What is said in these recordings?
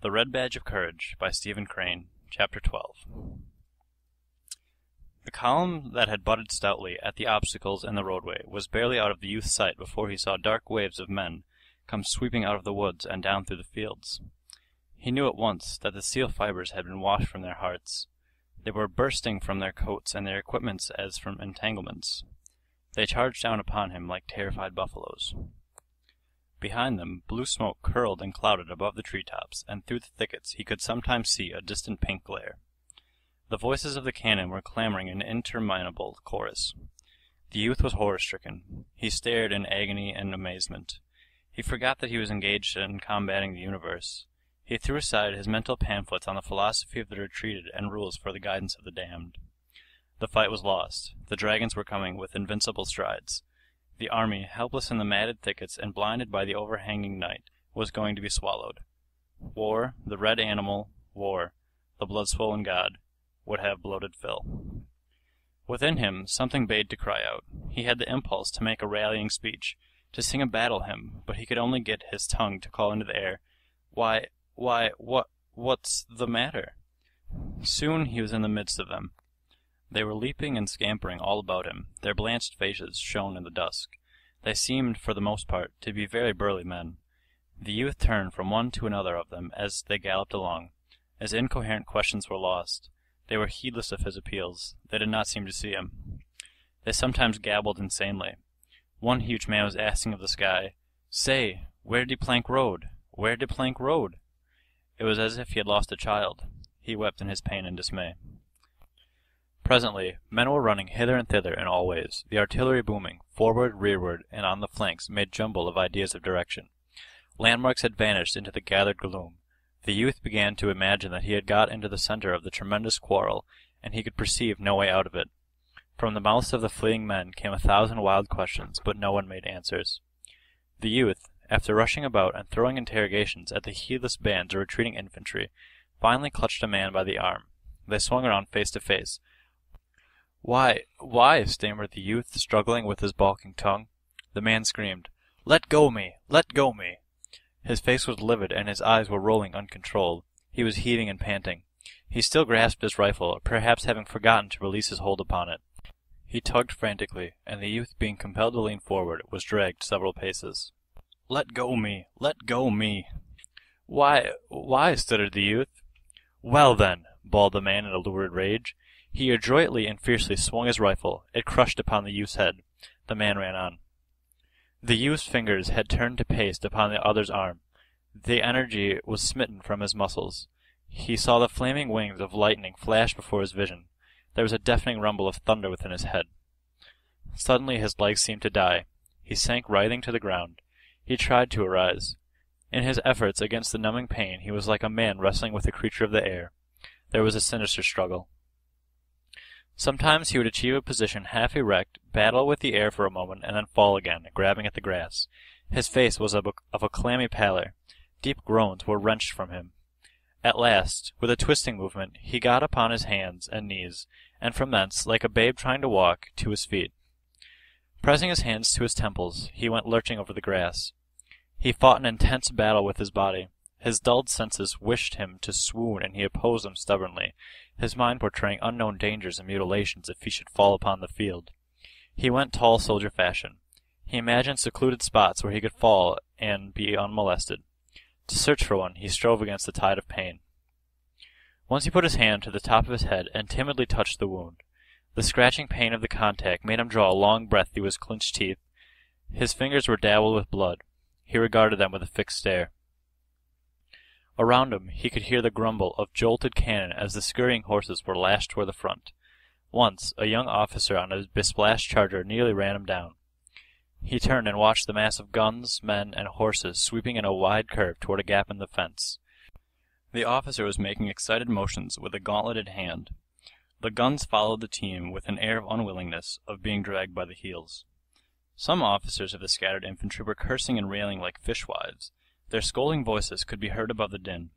The Red Badge of Courage by Stephen Crane, Chapter 12. The column that had butted stoutly at the obstacles in the roadway was barely out of the youth's sight before he saw dark waves of men come sweeping out of the woods and down through the fields. He knew at once that the steel fibers had been washed from their hearts. They were bursting from their coats and their equipments as from entanglements. They charged down upon him like terrified buffaloes. Behind them, blue smoke curled and clouded above the treetops, and through the thickets he could sometimes see a distant pink glare. The voices of the cannon were clamoring in interminable chorus. The youth was horror-stricken. He stared in agony and amazement. He forgot that he was engaged in combating the universe. He threw aside his mental pamphlets on the philosophy of the retreated and rules for the guidance of the damned. The fight was lost. The dragons were coming with invincible strides. The army, helpless in the matted thickets and blinded by the overhanging night, was going to be swallowed. War, the red animal, war, the blood-swollen god, would have bloated Phil. Within him, something bade to cry out. He had the impulse to make a rallying speech, to sing a battle hymn, but he could only get his tongue to call into the air, what's the matter? Soon he was in the midst of them. They were leaping and scampering all about him. Their blanched faces shone in the dusk. They seemed, for the most part, to be very burly men. The youth turned from one to another of them as they galloped along. His incoherent questions were lost. They were heedless of his appeals. They did not seem to see him. They sometimes gabbled insanely. One huge man was asking of the sky, "Say, where de plank road? Where de plank road?" It was as if he had lost a child. He wept in his pain and dismay. Presently, men were running hither and thither in all ways. The artillery booming, forward, rearward, and on the flanks made jumble of ideas of direction. Landmarks had vanished into the gathered gloom. The youth began to imagine that he had got into the center of the tremendous quarrel, and he could perceive no way out of it. From the mouths of the fleeing men came 1,000 wild questions, but no one made answers. The youth, after rushing about and throwing interrogations at the heedless bands of retreating infantry, finally clutched a man by the arm. They swung around face to face. Why, stammered the youth, struggling with his balking tongue. The man screamed, "Let go me! Let go me!" His face was livid and his eyes were rolling uncontrolled. He was heaving and panting. He still grasped his rifle, perhaps having forgotten to release his hold upon it. He tugged frantically, and the youth, being compelled to lean forward, was dragged several paces. "Let go me! Let go me!" Why, stuttered the youth. "Well then," bawled the man in a lurid rage. He adroitly and fiercely swung his rifle. It crushed upon the youth's head. The man ran on. The youth's fingers had turned to paste upon the other's arm. The energy was smitten from his muscles. He saw the flaming wings of lightning flash before his vision. There was a deafening rumble of thunder within his head. Suddenly his legs seemed to die. He sank writhing to the ground. He tried to arise. In his efforts against the numbing pain he was like a man wrestling with a creature of the air. There was a sinister struggle. Sometimes he would achieve a position half erect, battle with the air for a moment, and then fall again, grabbing at the grass. His face was of a clammy pallor. Deep groans were wrenched from him. At last, with a twisting movement, he got upon his hands and knees, and from thence, like a babe trying to walk, to his feet. Pressing his hands to his temples, he went lurching over the grass. He fought an intense battle with his body. His dulled senses wished him to swoon, and he opposed them stubbornly, his mind portraying unknown dangers and mutilations if he should fall upon the field. He went tall soldier fashion. He imagined secluded spots where he could fall and be unmolested. To search for one, he strove against the tide of pain. Once he put his hand to the top of his head and timidly touched the wound. The scratching pain of the contact made him draw a long breath through his clenched teeth. His fingers were dabbled with blood. He regarded them with a fixed stare. Around him he could hear the grumble of jolted cannon as the scurrying horses were lashed toward the front. Once a young officer on a besplashed charger nearly ran him down. He turned and watched the mass of guns, men, and horses sweeping in a wide curve toward a gap in the fence. The officer was making excited motions with a gauntleted hand. The guns followed the team with an air of unwillingness, of being dragged by the heels. Some officers of the scattered infantry were cursing and railing like fishwives. Their scolding voices could be heard above the din.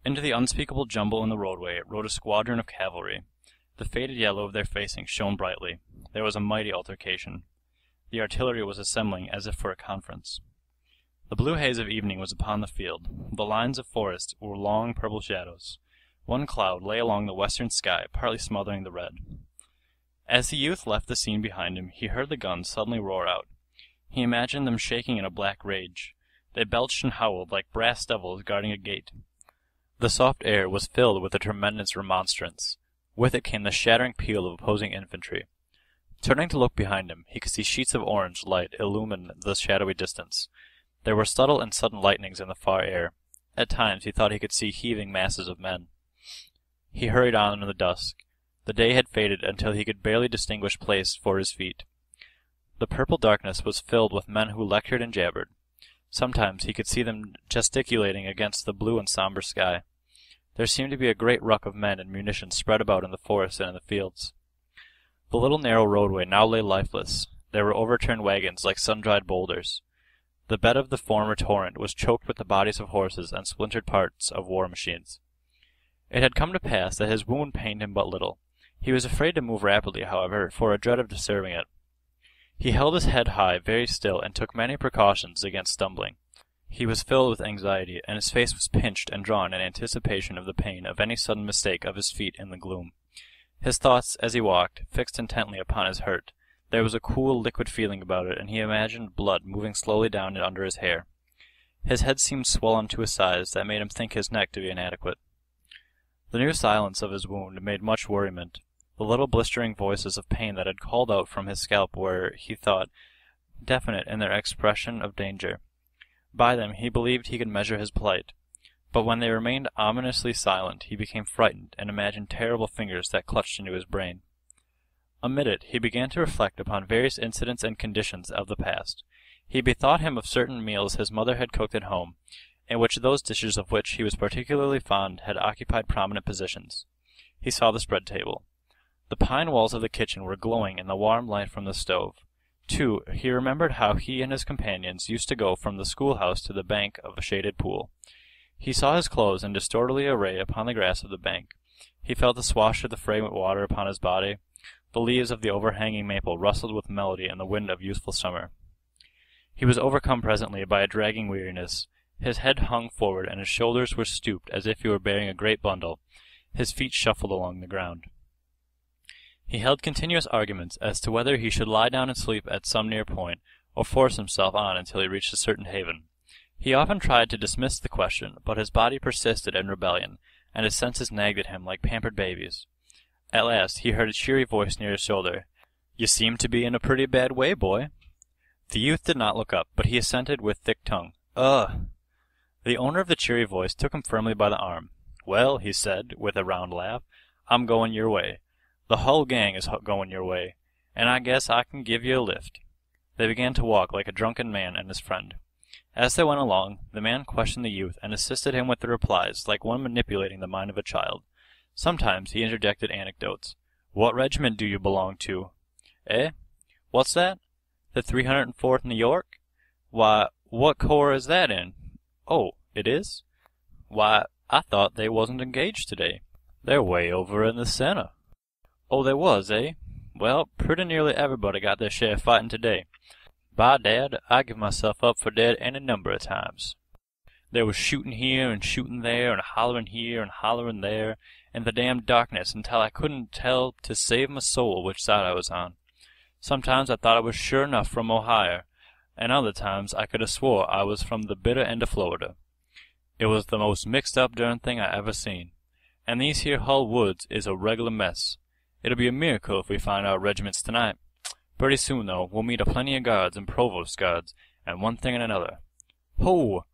Into the unspeakable jumble in the roadway rode a squadron of cavalry. The faded yellow of their facing shone brightly. There was a mighty altercation. The artillery was assembling as if for a conference. The blue haze of evening was upon the field. The lines of forest were long purple shadows. One cloud lay along the western sky, partly smothering the red. As the youth left the scene behind him, he heard the guns suddenly roar out. He imagined them shaking in a black rage. They belched and howled like brass devils guarding a gate. The soft air was filled with a tremendous remonstrance. With it came the shattering peal of opposing infantry. Turning to look behind him, he could see sheets of orange light illumine the shadowy distance. There were subtle and sudden lightnings in the far air. At times he thought he could see heaving masses of men. He hurried on in the dusk. The day had faded until he could barely distinguish place for his feet. The purple darkness was filled with men who lectured and jabbered. Sometimes he could see them gesticulating against the blue and somber sky. There seemed to be a great ruck of men and munitions spread about in the forest and in the fields. The little narrow roadway now lay lifeless. There were overturned wagons like sun-dried boulders. The bed of the former torrent was choked with the bodies of horses and splintered parts of war machines. It had come to pass that his wound pained him but little. He was afraid to move rapidly, however, for a dread of disturbing it. He held his head high, very still, and took many precautions against stumbling. He was filled with anxiety, and his face was pinched and drawn in anticipation of the pain of any sudden mistake of his feet in the gloom. His thoughts, as he walked, fixed intently upon his hurt. There was a cool, liquid feeling about it, and he imagined blood moving slowly down and under his hair. His head seemed swollen to a size that made him think his neck to be inadequate. The new silence of his wound made much worriment. The little blistering voices of pain that had called out from his scalp were, he thought, definite in their expression of danger. By them he believed he could measure his plight. But when they remained ominously silent, he became frightened and imagined terrible fingers that clutched into his brain. Amid it, he began to reflect upon various incidents and conditions of the past. He bethought him of certain meals his mother had cooked at home, in which those dishes of which he was particularly fond had occupied prominent positions. He saw the spread table. The pine walls of the kitchen were glowing in the warm light from the stove. Too, he remembered how he and his companions used to go from the schoolhouse to the bank of a shaded pool. He saw his clothes in disorderly array upon the grass of the bank. He felt the swash of the fragrant water upon his body. The leaves of the overhanging maple rustled with melody in the wind of youthful summer. He was overcome presently by a dragging weariness. His head hung forward, and his shoulders were stooped as if he were bearing a great bundle. His feet shuffled along the ground. He held continuous arguments as to whether he should lie down and sleep at some near point, or force himself on until he reached a certain haven. He often tried to dismiss the question, but his body persisted in rebellion, and his senses nagged at him like pampered babies. At last he heard a cheery voice near his shoulder. "You seem to be in a pretty bad way, boy." The youth did not look up, but he assented with thick tongue. "Ugh!" The owner of the cheery voice took him firmly by the arm. "Well," he said, with a round laugh, "I'm going your way. The whole gang is going your way, and I guess I can give you a lift." They began to walk like a drunken man and his friend. As they went along, the man questioned the youth and assisted him with the replies, like one manipulating the mind of a child. Sometimes he interjected anecdotes. "What regiment do you belong to?" "Eh? What's that? The 304th New York? Why, what corps is that in? Oh, it is? Why, I thought they wasn't engaged today. They're way over in the center." "Oh, they was, eh? Well, pretty nearly everybody got their share fighting today. By dad, I give myself up for dead any number of times. There was shooting here and shooting there and hollering here and hollering there in the damned darkness until I couldn't tell to save my soul which side I was on. Sometimes I thought I was sure enough from Ohio, and other times I could have swore I was from the bitter end of Florida. It was the most mixed-up darn thing I ever seen. And these here Hull woods is a regular mess. It'll be a miracle if we find our regiments tonight. Pretty soon, though, we'll meet a plenty of guards and provost guards, and one thing and another. Ho!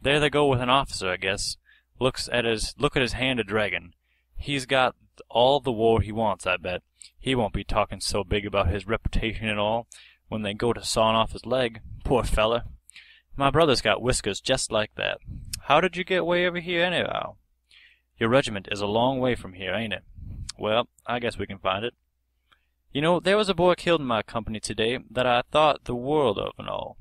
There they go with an officer, I guess. Look at his hand a-dragging. He's got all the war he wants, I bet. He won't be talking so big about his reputation at all, when they go to sawing off his leg. Poor feller. My brother's got whiskers just like that. How did you get way over here, anyhow? Your regiment is a long way from here, ain't it? Well, I guess we can find it. You know, there was a boy killed in my company today that I thought the world of and all.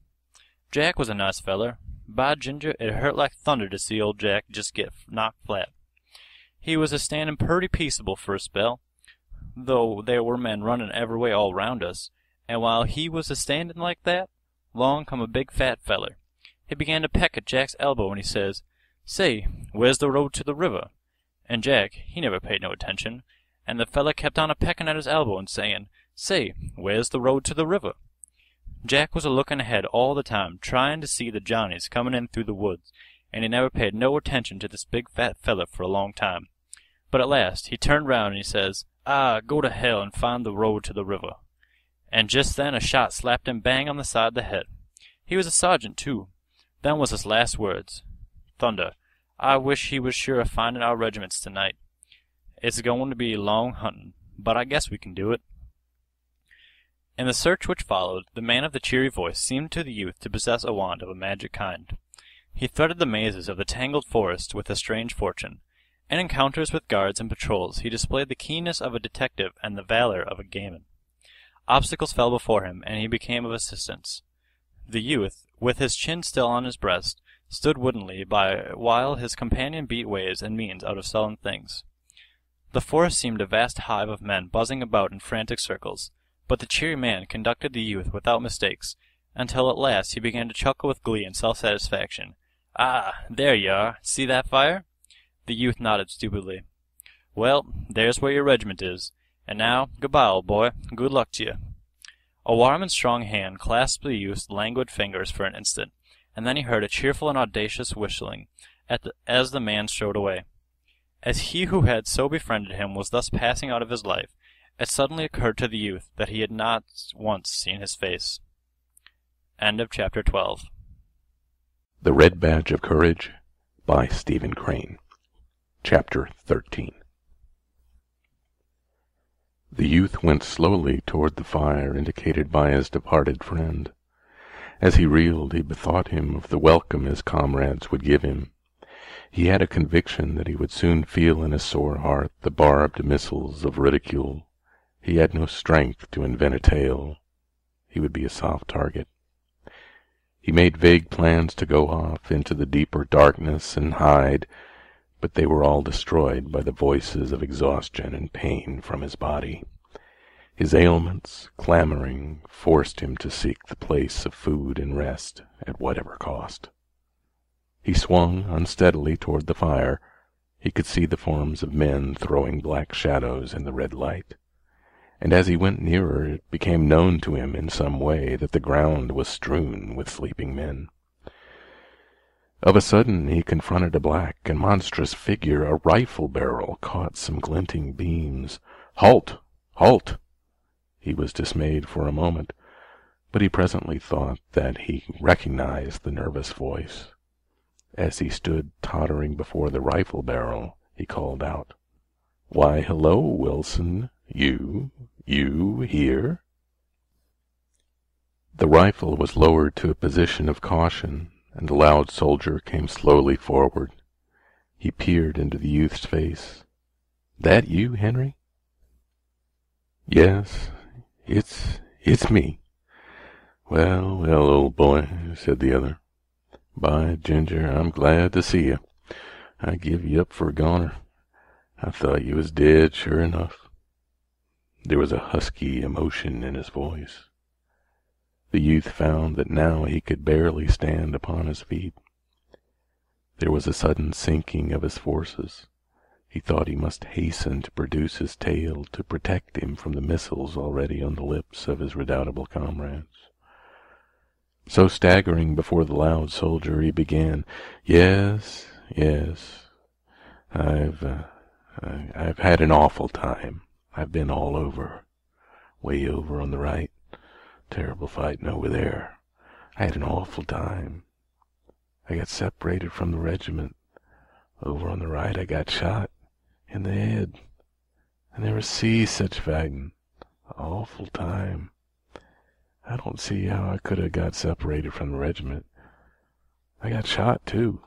Jack was a nice feller. By ginger, it hurt like thunder to see old Jack just get knocked flat. He was a-standing purty peaceable for a spell, though there were men running every way all round us, and while he was a-standing like that, 'long come a big fat feller. He began to peck at Jack's elbow, and he says, "Say, where's the road to the river?" And Jack, he never paid no attention, and the feller kept on a-pecking at his elbow and saying, "Say, where's the road to the river?" Jack was a-looking ahead all the time, trying to see the Johnnies coming in through the woods, and he never paid no attention to this big fat feller for a long time. But at last he turned round and he says, "Go to hell and find the road to the river." And just then a shot slapped him bang on the side of the head. He was a sergeant, too. Them was his last words. Thunder, I wish he was sure of finding our regiments tonight. It's going to be long hunting, but I guess we can do it. In the search which followed, the man of the cheery voice seemed to the youth to possess a wand of a magic kind. He threaded the mazes of the tangled forest with a strange fortune. In encounters with guards and patrols he displayed the keenness of a detective and the valor of a gamin. Obstacles fell before him, and he became of assistance. The youth, with his chin still on his breast, stood woodenly by while his companion beat ways and means out of sullen things. The forest seemed a vast hive of men buzzing about in frantic circles, but the cheery man conducted the youth without mistakes, until at last he began to chuckle with glee and self-satisfaction. There you are. See that fire? The youth nodded stupidly. Well, there's where your regiment is. And now, goodbye, old boy. Good luck to you. A warm and strong hand clasped the youth's languid fingers for an instant, and then he heard a cheerful and audacious whistling as the man strode away. As he who had so befriended him was thus passing out of his life, it suddenly occurred to the youth that he had not once seen his face. End of chapter 12. The Red Badge of Courage by Stephen Crane. Chapter 13. The youth went slowly toward the fire indicated by his departed friend. As he reeled, he bethought him of the welcome his comrades would give him. He had a conviction that he would soon feel in his sore heart the barbed missiles of ridicule. He had no strength to invent a tale. He would be a soft target. He made vague plans to go off into the deeper darkness and hide, but they were all destroyed by the voices of exhaustion and pain from his body. His ailments, clamoring, forced him to seek the place of food and rest at whatever cost. He swung unsteadily toward the fire. He could see the forms of men throwing black shadows in the red light, and as he went nearer it became known to him in some way that the ground was strewn with sleeping men. Of a sudden he confronted a black and monstrous figure. A rifle barrel caught some glinting beams. "Halt! Halt!" He was dismayed for a moment, but he presently thought that he recognized the nervous voice. As he stood tottering before the rifle barrel, he called out, "Why, hello, Wilson. You here?" The rifle was lowered to a position of caution, and the loud soldier came slowly forward. He peered into the youth's face. "That you, Henry?" "Yes, it's me." Well, old boy," said the other. "By Ginger, I'm glad to see you. I give you up for a goner. I thought you was dead, sure enough." There was a husky emotion in his voice. The youth found that now he could barely stand upon his feet. There was a sudden sinking of his forces. He thought he must hasten to produce his tale to protect him from the missiles already on the lips of his redoubtable comrades. So staggering before the loud soldier, he began, Yes, I've had an awful time. I've been all over. Way over on the right. Terrible fighting over there. I had an awful time. I got separated from the regiment. Over on the right I got shot in the head. I never see such fighting. Awful time. I don't see how I could have got separated from the regiment. I got shot, too."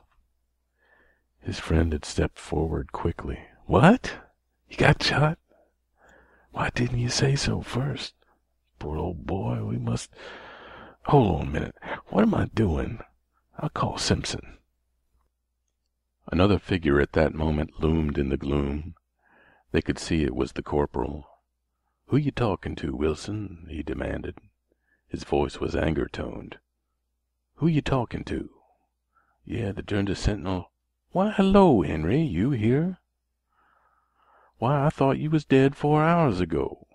His friend had stepped forward quickly. "What? You got shot? Why didn't you say so first? Poor old boy, we must... Hold on a minute. What am I doing? I'll call Simpson." Another figure at that moment loomed in the gloom. They could see it was the corporal. "Who you talking to, Wilson?" he demanded. His voice was anger-toned. "Who you talking to?" Yeah, they turned to sentinel. Why, hello, Henry, you here? Why, I thought you was dead 4 hours ago.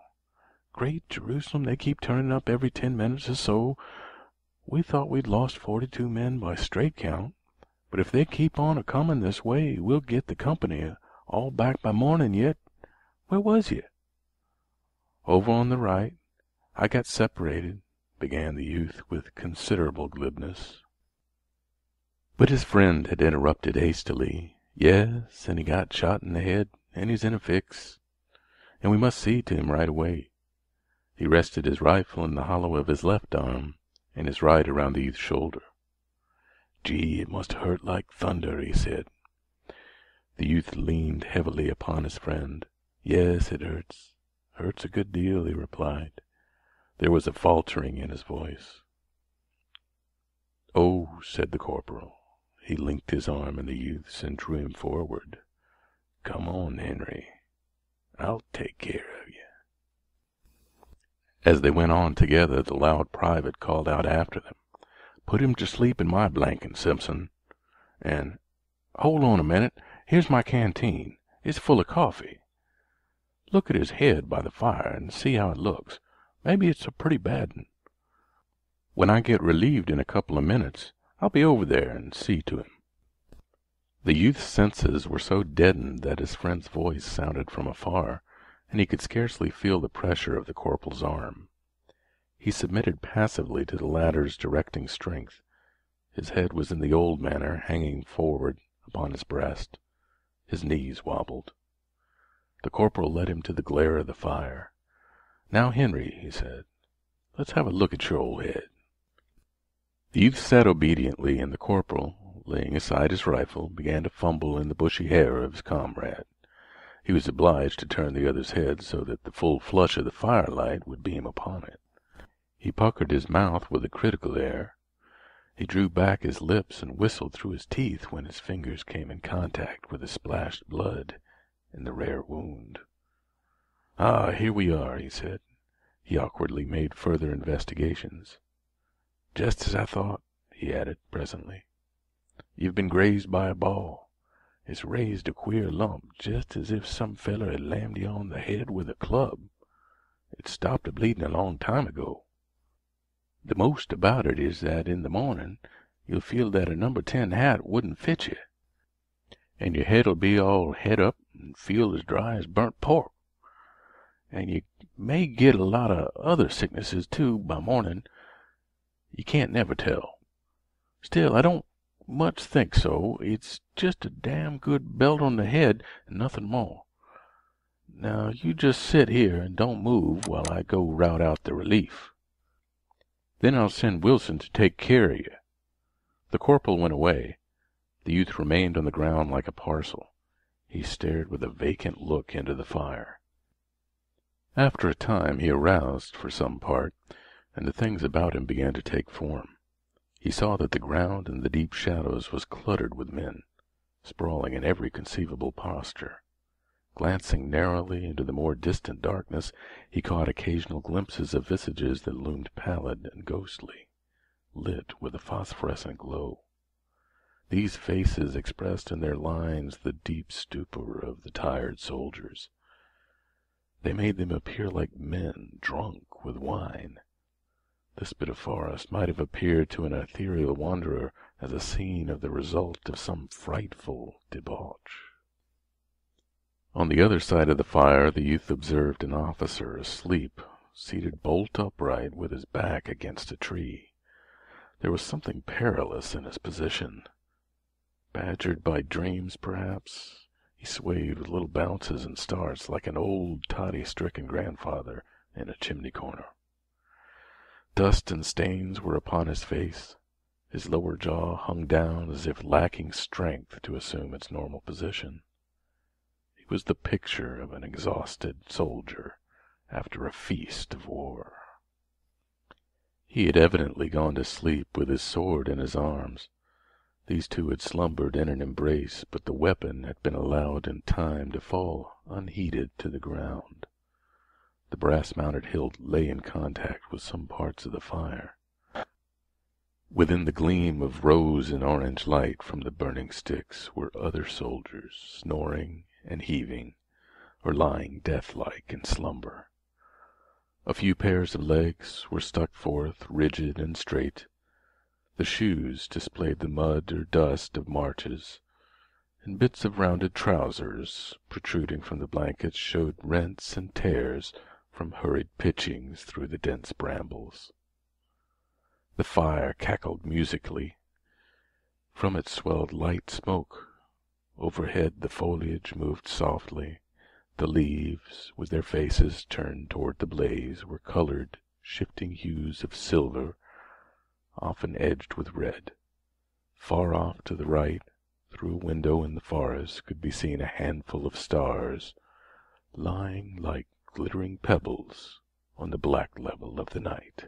Great Jerusalem, they keep turning up every 10 minutes or so. We thought we'd lost 42 men by straight count, but if they keep on a-comin' this way, we'll get the company all back by morning yet. Where was you? Over on the right. I got separated, began the youth with considerable glibness. But his friend had interrupted hastily. Yes, and he got shot in the head, and he's in a fix, and we must see to him right away. He rested his rifle in the hollow of his left arm, and his right around the youth's shoulder. Gee, it must hurt like thunder, he said. The youth leaned heavily upon his friend. Yes, it hurts. Hurts a good deal, he replied. There was a faltering in his voice. Oh, said the corporal. He linked his arm in the youth's and drew him forward. Come on, Henry. I'll take care of you. As they went on together, the loud private called out after them, Put him to sleep in my blanket, Simpson. And, hold on a minute, here's my canteen. It's full of coffee. Look at his head by the fire and see how it looks. Maybe it's a pretty bad one. When I get relieved in a couple of minutes, I'll be over there and see to him. The youth's senses were so deadened that his friend's voice sounded from afar, and he could scarcely feel the pressure of the corporal's arm. He submitted passively to the latter's directing strength. His head was in the old manner, hanging forward upon his breast. His knees wobbled. The corporal led him to the glare of the fire. Now, Henry, he said, let's have a look at your old head. The youth sat obediently, and the corporal, laying aside his rifle, began to fumble in the bushy hair of his comrade. He was obliged to turn the other's head so that the full flush of the firelight would beam upon it. He puckered his mouth with a critical air. He drew back his lips and whistled through his teeth when his fingers came in contact with the splashed blood in the rare wound. Ah, here we are, he said. He awkwardly made further investigations. Just as I thought, he added presently. You've been grazed by a ball. It's raised a queer lump, just as if some feller had lammed you on the head with a club. It stopped a-bleeding a long time ago. The most about it is that in the morning you'll feel that a number 10 hat wouldn't fit you, and your head'll be all het up and feel as dry as burnt pork. And you may get a lot of other sicknesses, too, by morning. You can't never tell. Still, I don't much think so. It's just a damn good belt on the head and nothing more. Now, you just sit here and don't move while I go rout out the relief. Then I'll send Wilson to take care of you. The corporal went away. The youth remained on the ground like a parcel. He stared with a vacant look into the fire. After a time he aroused for some part, and the things about him began to take form. He saw that the ground in the deep shadows was cluttered with men, sprawling in every conceivable posture. Glancing narrowly into the more distant darkness, he caught occasional glimpses of visages that loomed pallid and ghostly, lit with a phosphorescent glow. These faces expressed in their lines the deep stupor of the tired soldiers. They made them appear like men drunk with wine. This bit of forest might have appeared to an ethereal wanderer as a scene of the result of some frightful debauch. On the other side of the fire the youth observed an officer asleep, seated bolt upright with his back against a tree. There was something perilous in his position. Badgered by dreams, perhaps, he swayed with little bounces and starts like an old toddy-stricken grandfather in a chimney corner. Dust and stains were upon his face. His lower jaw hung down as if lacking strength to assume its normal position. He was the picture of an exhausted soldier after a feast of war. He had evidently gone to sleep with his sword in his arms. These two had slumbered in an embrace, but the weapon had been allowed in time to fall unheeded to the ground. The brass-mounted hilt lay in contact with some parts of the fire. Within the gleam of rose and orange light from the burning sticks were other soldiers, snoring and heaving, or lying death-like in slumber. A few pairs of legs were stuck forth, rigid and straight. The shoes displayed the mud or dust of marches, and bits of rounded trousers, protruding from the blankets, showed rents and tears from hurried pitchings through the dense brambles. The fire cackled musically. From it swelled light smoke. Overhead the foliage moved softly. The leaves, with their faces turned toward the blaze, were colored shifting hues of silver, often edged with red. Far off to the right, through a window in the forest, could be seen a handful of stars, lying like glittering pebbles on the black level of the night.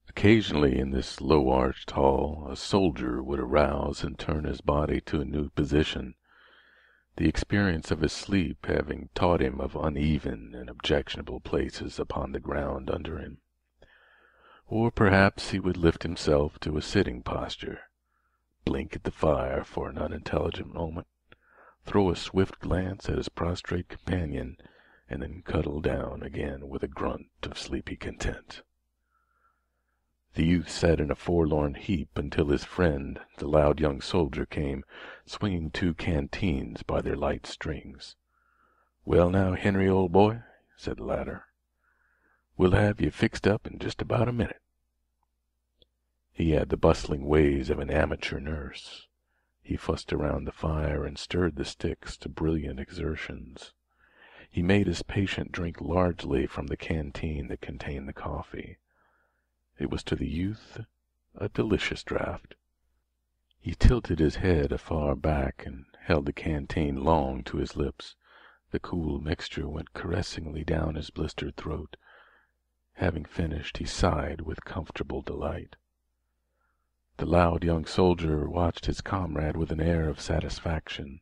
Occasionally in this low-arched hall a soldier would arouse and turn his body to a new position, the experience of his sleep having taught him of uneven and objectionable places upon the ground under him. Or perhaps he would lift himself to a sitting posture, blink at the fire for an unintelligent moment, throw a swift glance at his prostrate companion, and then cuddle down again with a grunt of sleepy content. The youth sat in a forlorn heap until his friend, the loud young soldier, came, swinging 2 canteens by their light strings. "Well now, Henry, old boy," said the latter, "we'll have you fixed up in just about a minute." He had the bustling ways of an amateur nurse. He fussed around the fire and stirred the sticks to brilliant exertions. He made his patient drink largely from the canteen that contained the coffee. It was to the youth a delicious draught. He tilted his head afar back and held the canteen long to his lips. The cool mixture went caressingly down his blistered throat. Having finished, he sighed with comfortable delight. The loud young soldier watched his comrade with an air of satisfaction.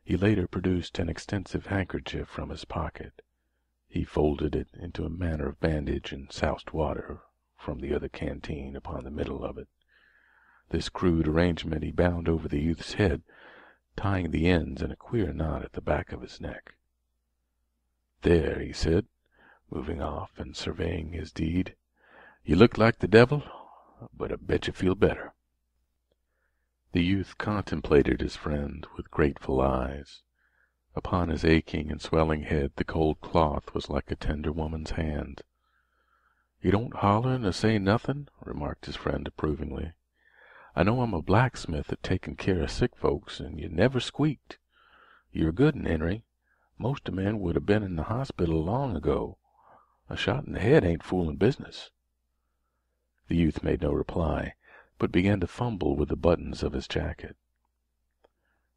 He later produced an extensive handkerchief from his pocket. He folded it into a manner of bandage and soused water from the other canteen upon the middle of it. This crude arrangement he bound over the youth's head, tying the ends in a queer knot at the back of his neck. "There," he said, moving off and surveying his deed. "You look like the devil, but I bet you feel better." The youth contemplated his friend with grateful eyes. Upon his aching and swelling head the cold cloth was like a tender woman's hand. "You don't holler nor say nothin'," remarked his friend approvingly. "I know I'm a blacksmith at takin' care of sick folks, and you never squeaked. You're a good 'un, Henry. Most of men would have been in the hospital long ago. A shot in the head ain't foolin' business." The youth made no reply, but began to fumble with the buttons of his jacket.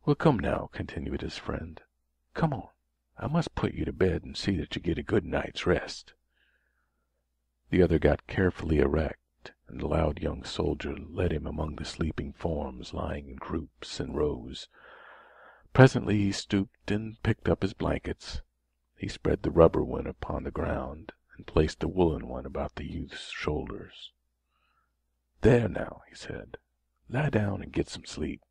"Well, come now," continued his friend. "Come on. I must put you to bed and see that you get a good night's rest." The other got carefully erect, and the loud young soldier led him among the sleeping forms lying in groups and rows. Presently he stooped and picked up his blankets. He spread the rubber one upon the ground and placed the woolen one about the youth's shoulders. "There now," he said, "lie down and get some sleep."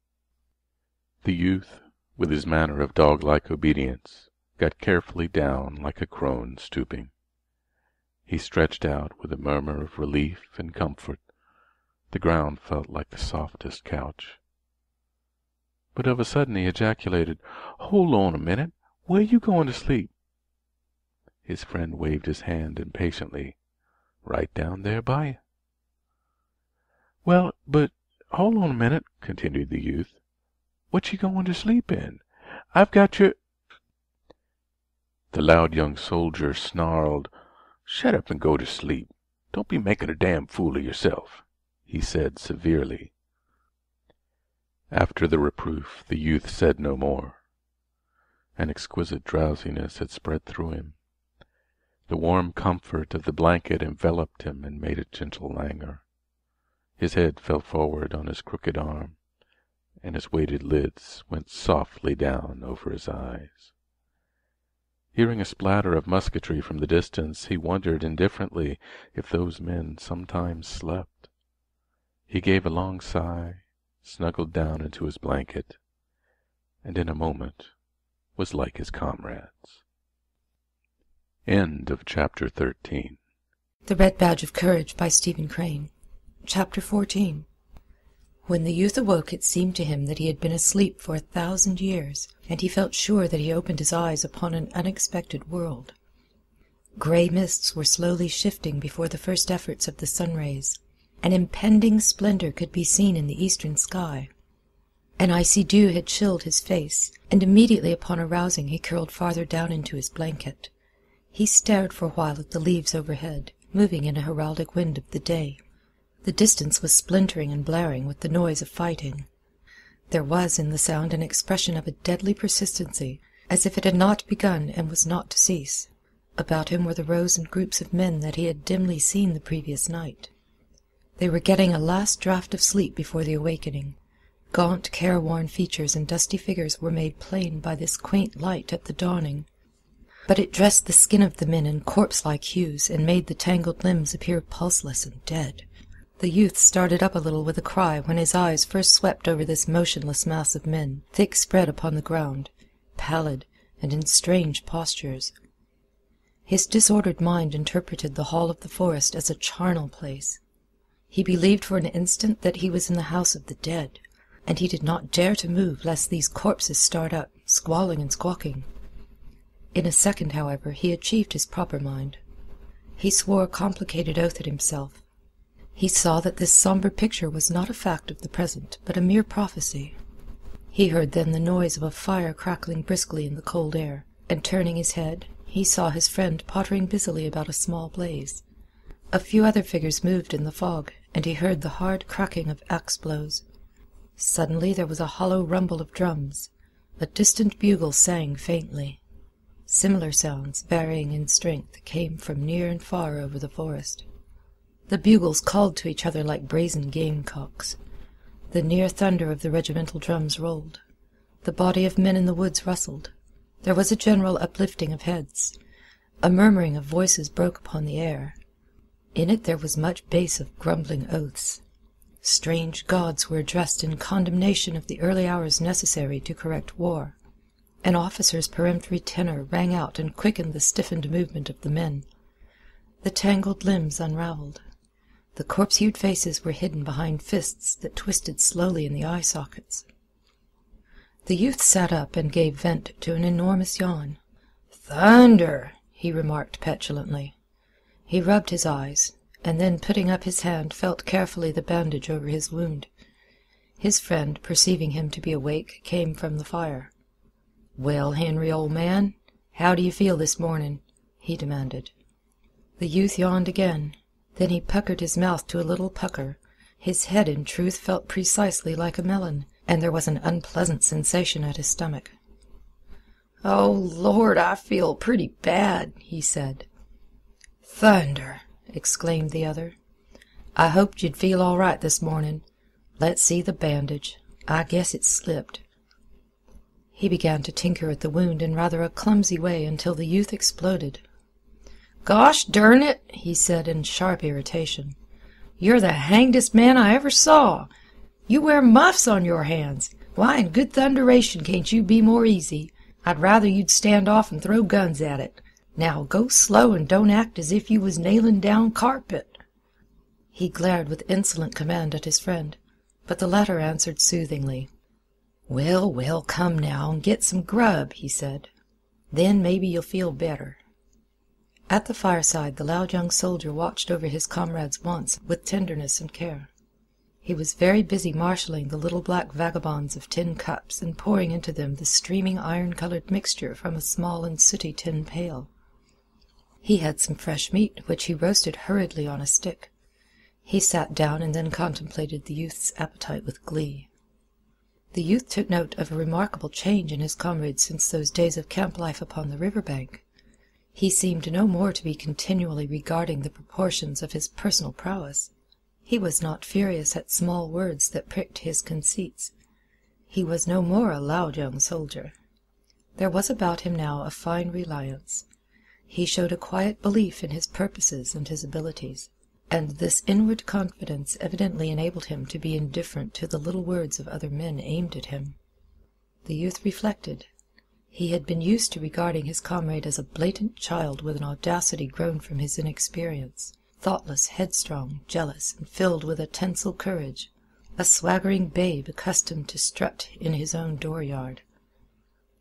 The youth, with his manner of dog-like obedience, got carefully down like a crone stooping. He stretched out with a murmur of relief and comfort. The ground felt like the softest couch. But of a sudden he ejaculated, "Hold on a minute. Where you going to sleep?" His friend waved his hand impatiently. "Right down there by you." "Well, but hold on a minute," continued the youth. "What you going to sleep in? I've got your—" The loud young soldier snarled, "Shut up and go to sleep. Don't be making a damn fool of yourself," he said severely. After the reproof, the youth said no more. An exquisite drowsiness had spread through him. The warm comfort of the blanket enveloped him and made a gentle languor. His head fell forward on his crooked arm, and his weighted lids went softly down over his eyes. Hearing a splatter of musketry from the distance, he wondered indifferently if those men sometimes slept. He gave a long sigh, snuggled down into his blanket, and in a moment was like his comrades. End of Chapter 13. The Red Badge of Courage by Stephen Crane. Chapter 14. When the youth awoke, it seemed to him that he had been asleep for 1,000 years, and he felt sure that he opened his eyes upon an unexpected world. Grey mists were slowly shifting before the first efforts of the sun-rays. An impending splendor could be seen in the eastern sky. An icy dew had chilled his face, and immediately upon arousing he curled farther down into his blanket. He stared for a while at the leaves overhead, moving in a heraldic wind of the day. The distance was splintering and blaring with the noise of fighting. There was in the sound an expression of a deadly persistency, as if it had not begun and was not to cease. About him were the rows and groups of men that he had dimly seen the previous night. They were getting a last draught of sleep before the awakening. Gaunt, careworn features and dusty figures were made plain by this quaint light at the dawning. But it dressed the skin of the men in corpse-like hues, and made the tangled limbs appear pulseless and dead. The youth started up a little with a cry when his eyes first swept over this motionless mass of men, thick spread upon the ground, pallid and in strange postures. His disordered mind interpreted the hall of the forest as a charnel place. He believed for an instant that he was in the house of the dead, and he did not dare to move lest these corpses start up, squalling and squawking. In a second, however, he achieved his proper mind. He swore a complicated oath at himself. He saw that this sombre picture was not a fact of the present, but a mere prophecy. He heard then the noise of a fire crackling briskly in the cold air, and turning his head, he saw his friend pottering busily about a small blaze. A few other figures moved in the fog, and he heard the hard cracking of axe-blows. Suddenly there was a hollow rumble of drums. A distant bugle sang faintly. Similar sounds, varying in strength, came from near and far over the forest. The bugles called to each other like brazen gamecocks. The near thunder of the regimental drums rolled. The body of men in the woods rustled. There was a general uplifting of heads. A murmuring of voices broke upon the air. In it there was much bass of grumbling oaths. Strange gods were addressed in condemnation of the early hours necessary to correct war. An officer's peremptory tenor rang out and quickened the stiffened movement of the men. The tangled limbs unravelled. The corpse-hued faces were hidden behind fists that twisted slowly in the eye sockets. The youth sat up and gave vent to an enormous yawn. "Thunder!" he remarked petulantly. He rubbed his eyes, and then putting up his hand felt carefully the bandage over his wound. His friend, perceiving him to be awake, came from the fire. "Well, Henry, old man, how do you feel this morning?" he demanded. The youth yawned again. Then he puckered his mouth to a little pucker. His head, in truth, felt precisely like a melon, and there was an unpleasant sensation at his stomach. "Oh, Lord, I feel pretty bad," he said. "Thunder!" exclaimed the other. "I hoped you'd feel all right this morning. Let's see the bandage. I guess it slipped." He began to tinker at the wound in rather a clumsy way until the youth exploded. "Gosh darn it," he said in sharp irritation. "You're the hangdest man I ever saw. You wear muffs on your hands. Why in good thunderation can't you be more easy? I'd rather you'd stand off and throw guns at it. Now go slow and don't act as if you was nailing down carpet." He glared with insolent command at his friend, but the latter answered soothingly. "Well, well, come now and get some grub," he said. "Then maybe you'll feel better." At the fireside the loud young soldier watched over his comrade's wants with tenderness and care. He was very busy marshalling the little black vagabonds of tin cups and pouring into them the streaming iron-coloured mixture from a small and sooty tin pail. He had some fresh meat, which he roasted hurriedly on a stick. He sat down and then contemplated the youth's appetite with glee. The youth took note of a remarkable change in his comrade since those days of camp life upon the river-bank. He seemed no more to be continually regarding the proportions of his personal prowess. He was not furious at small words that pricked his conceits. He was no more a loud young soldier. There was about him now a fine reliance. He showed a quiet belief in his purposes and his abilities. and this inward confidence evidently enabled him to be indifferent to the little words of other men aimed at him. The youth reflected. He had been used to regarding his comrade as a blatant child with an audacity grown from his inexperience, thoughtless, headstrong, jealous, and filled with a tinsel courage, a swaggering babe accustomed to strut in his own dooryard.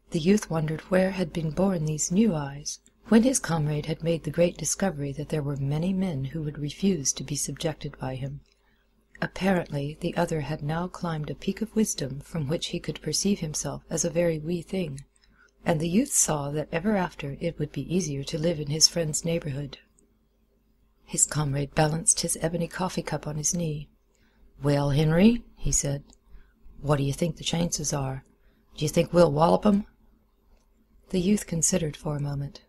The youth wondered where had been born these new eyes, when his comrade had made the great discovery that there were many men who would refuse to be subjected by him. Apparently the other had now climbed a peak of wisdom from which he could perceive himself as a very wee thing, and the youth saw that ever after it would be easier to live in his friend's neighborhood. His comrade balanced his ebony coffee-cup on his knee. "Well, Henry," he said, "what do you think the chances are? Do you think we'll wallop 'em?" The youth considered for a moment.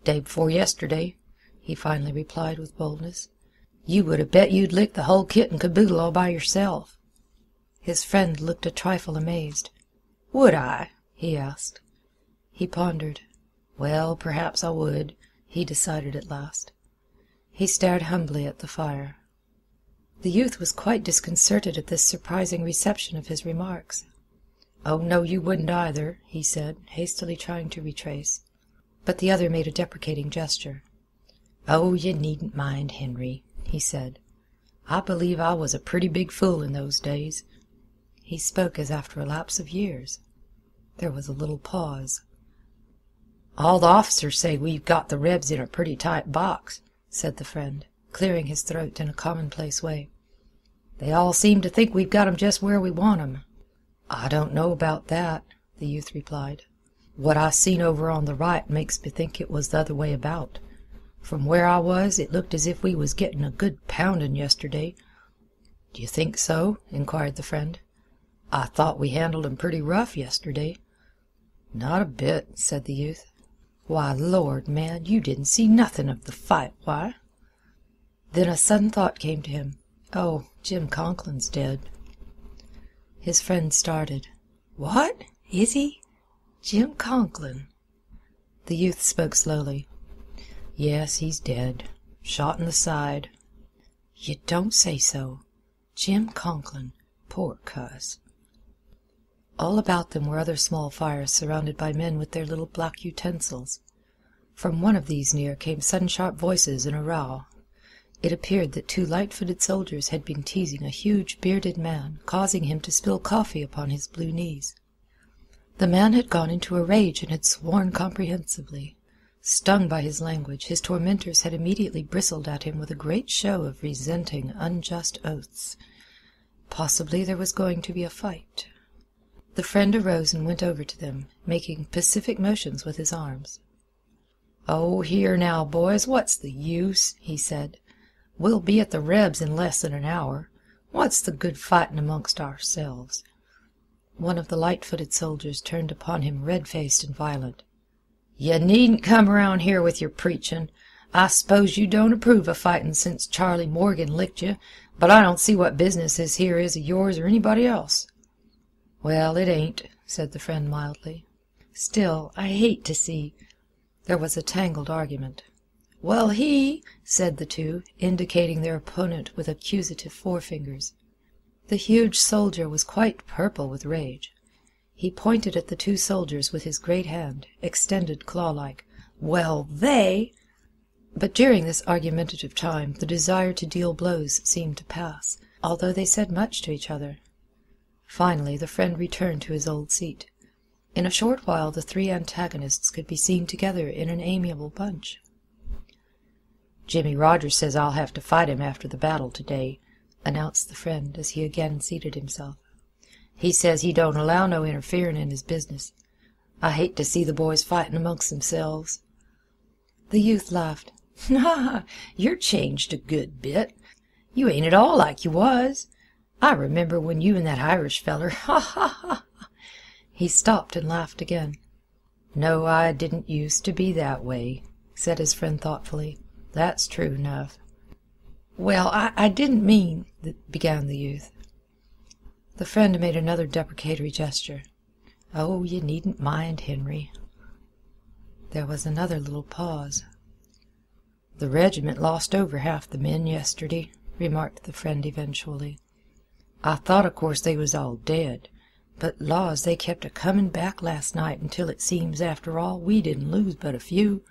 "Day before yesterday," he finally replied with boldness, "you would have bet you'd lick the whole kit and caboodle all by yourself." His friend looked a trifle amazed. "Would I?" he asked. He pondered. "Well, perhaps I would," he decided at last. He stared humbly at the fire. The youth was quite disconcerted at this surprising reception of his remarks. "Oh, no, you wouldn't either," he said, hastily trying to retrace. But the other made a deprecating gesture. "Oh, you needn't mind, Henry," he said. "I believe I was a pretty big fool in those days." He spoke as after a lapse of years. There was a little pause. "All the officers say we've got the Rebs in a pretty tight box," said the friend, clearing his throat in a commonplace way. "They all seem to think we've got 'em just where we want 'em." "I don't know about that," the youth replied. "What I seen over on the right makes me think it was the other way about. From where I was, it looked as if we was getting a good pounding yesterday." "Do you think so?" inquired the friend. "I thought we handled 'em pretty rough yesterday." "Not a bit," said the youth. "Why, Lord, man, you didn't see nothing of the fight, why?" Then a sudden thought came to him. "Oh, Jim Conklin's dead." His friend started. "What? Is he? Jim Conklin?" The youth spoke slowly. "Yes, he's dead. Shot in the side." "You don't say so. Jim Conklin. Poor cuss." All about them were other small fires surrounded by men with their little black utensils. From one of these near came sudden sharp voices in a row. It appeared that two light-footed soldiers had been teasing a huge bearded man, causing him to spill coffee upon his blue knees. The man had gone into a rage and had sworn comprehensively. Stung by his language, his tormentors had immediately bristled at him with a great show of resenting unjust oaths. Possibly there was going to be a fight. The friend arose and went over to them, making pacific motions with his arms. "Oh, here now, boys, what's the use?" he said. "We'll be at the Rebs in less than an hour. What's the good fighting amongst ourselves?" One of the light-footed soldiers turned upon him red-faced and violent. "You needn't come around here with your preachin'. I s'pose you don't approve of fightin' since Charlie Morgan licked you, but I don't see what business this here is of yours or anybody else." "Well, it ain't," said the friend mildly. "Still, I hate to see—" There was a tangled argument. "Well, he—" said the two, indicating their opponent with accusative forefingers. The huge soldier was quite purple with rage. He pointed at the two soldiers with his great hand, extended claw-like. "Well, they—" But during this argumentative time the desire to deal blows seemed to pass, although they said much to each other. Finally the friend returned to his old seat. In a short while the three antagonists could be seen together in an amiable bunch. "Jimmy Rogers says I'll have to fight him after the battle today," announced the friend as he again seated himself. "He says he don't allow no interfering in his business. I hate to see the boys fighting amongst themselves." The youth laughed. "You're changed a good bit. You ain't at all like you was. I remember when you and that Irish feller— ha, ha, ha!" He stopped and laughed again. "No, I didn't used to be that way," said his friend thoughtfully. "That's true enough." "Well, I didn't mean—" began the youth. The friend made another deprecatory gesture. "Oh, you needn't mind, Henry." There was another little pause. "The regiment lost over half the men yesterday," remarked the friend eventually. "I thought of course they was all dead, but laws, they kept a-comin' back last night until it seems after all we didn't lose but a few.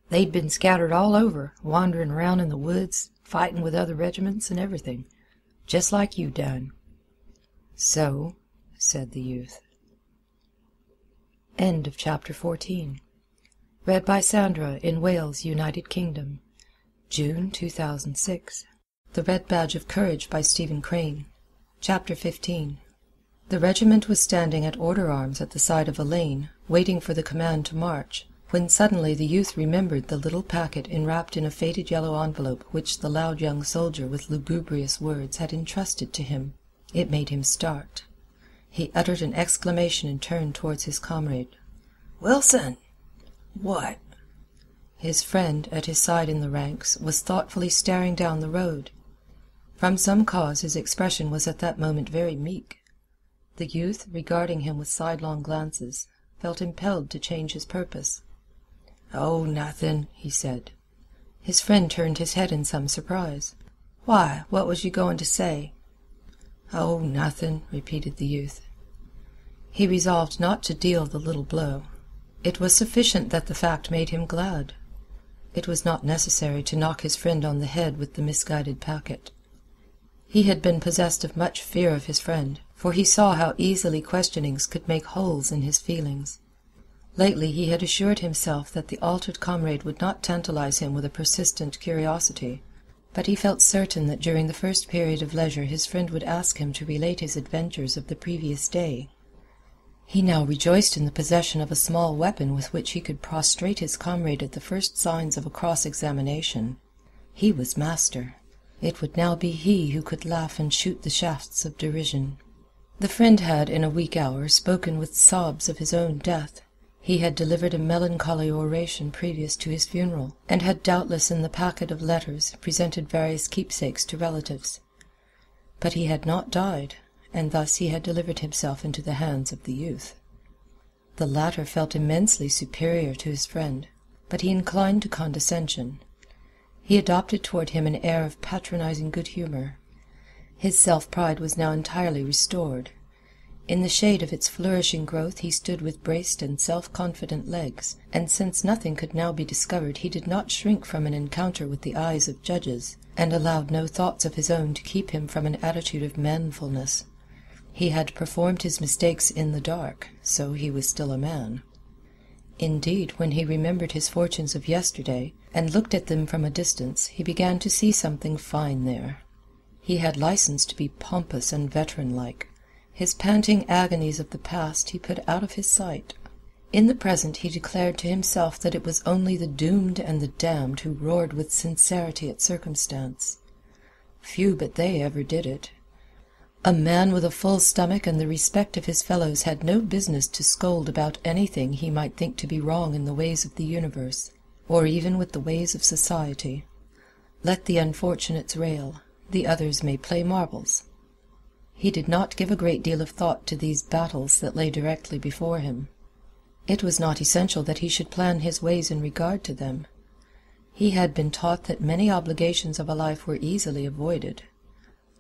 They'd been scattered all over, wandering around in the woods, fightin' with other regiments and everything, just like you done." "So," said the youth. End of chapter 14. Read by Sandra in Wales, United Kingdom. June 2006. The Red Badge of Courage by Stephen Crane. Chapter 15. The regiment was standing at order arms at the side of a lane, waiting for the command to march, when suddenly the youth remembered the little packet enwrapped in a faded yellow envelope which the loud young soldier with lugubrious words had entrusted to him. It made him start. He uttered an exclamation and turned towards his comrade. "Wilson!" "What?" His friend, at his side in the ranks, was thoughtfully staring down the road. From some cause his expression was at that moment very meek. The youth, regarding him with sidelong glances, felt impelled to change his purpose. "Oh, nothing," he said. His friend turned his head in some surprise. "Why, what was you going to say?" "Oh, nothing," repeated the youth. He resolved not to deal the little blow. It was sufficient that the fact made him glad. It was not necessary to knock his friend on the head with the misguided packet. He had been possessed of much fear of his friend, for he saw how easily questionings could make holes in his feelings. Lately he had assured himself that the altered comrade would not tantalize him with a persistent curiosity, but he felt certain that during the first period of leisure his friend would ask him to relate his adventures of the previous day. He now rejoiced in the possession of a small weapon with which he could prostrate his comrade at the first signs of a cross-examination. He was master. It would now be he who could laugh and shoot the shafts of derision. The friend had, in a weak hour, spoken with sobs of his own death. He had delivered a melancholy oration previous to his funeral, and had doubtless in the packet of letters presented various keepsakes to relatives. But he had not died, and thus he had delivered himself into the hands of the youth. The latter felt immensely superior to his friend, but he inclined to condescension. He adopted toward him an air of patronizing good humor. His self-pride was now entirely restored. In the shade of its flourishing growth he stood with braced and self-confident legs, and since nothing could now be discovered he did not shrink from an encounter with the eyes of judges, and allowed no thoughts of his own to keep him from an attitude of manfulness. He had performed his mistakes in the dark, so he was still a man. Indeed, when he remembered his fortunes of yesterday, and looked at them from a distance, he began to see something fine there. He had license to be pompous and veteran-like. His panting agonies of the past he put out of his sight. In the present he declared to himself that it was only the doomed and the damned who roared with sincerity at circumstance. Few but they ever did it. A man with a full stomach and the respect of his fellows had no business to scold about anything he might think to be wrong in the ways of the universe, or even with the ways of society. Let the unfortunates rail, the others may play marbles. He did not give a great deal of thought to these battles that lay directly before him. It was not essential that he should plan his ways in regard to them. He had been taught that many obligations of a life were easily avoided.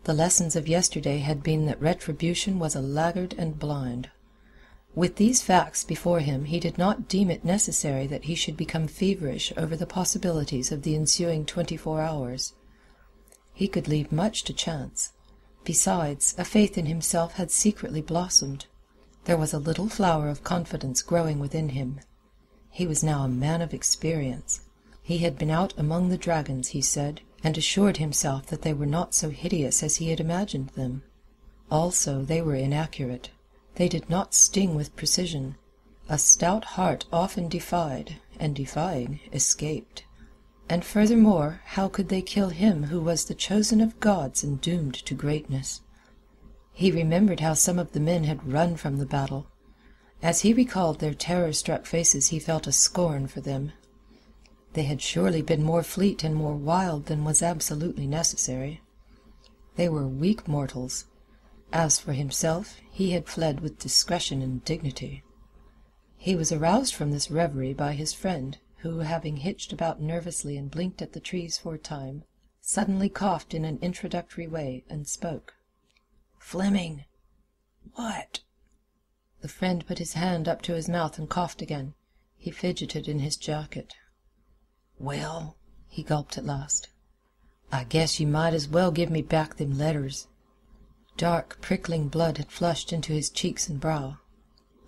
The lessons of yesterday had been that retribution was a laggard and blind. With these facts before him he did not deem it necessary that he should become feverish over the possibilities of the ensuing 24 hours. He could leave much to chance. Besides, a faith in himself had secretly blossomed. There was a little flower of confidence growing within him. He was now a man of experience. He had been out among the dragons, he said, and assured himself that they were not so hideous as he had imagined them. Also, they were inaccurate. They did not sting with precision. A stout heart often defied, and defying, escaped. And furthermore, how could they kill him who was the chosen of gods and doomed to greatness? He remembered how some of the men had run from the battle. As he recalled their terror-struck faces he felt a scorn for them. They had surely been more fleet and more wild than was absolutely necessary. They were weak mortals. As for himself, he had fled with discretion and dignity. He was aroused from this reverie by his friend, who, having hitched about nervously and blinked at the trees for a time, suddenly coughed in an introductory way and spoke. "Fleming." "What?" The friend put his hand up to his mouth and coughed again. He fidgeted in his jacket. "Well," he gulped at last, "I guess you might as well give me back them letters." Dark, prickling blood had flushed into his cheeks and brow.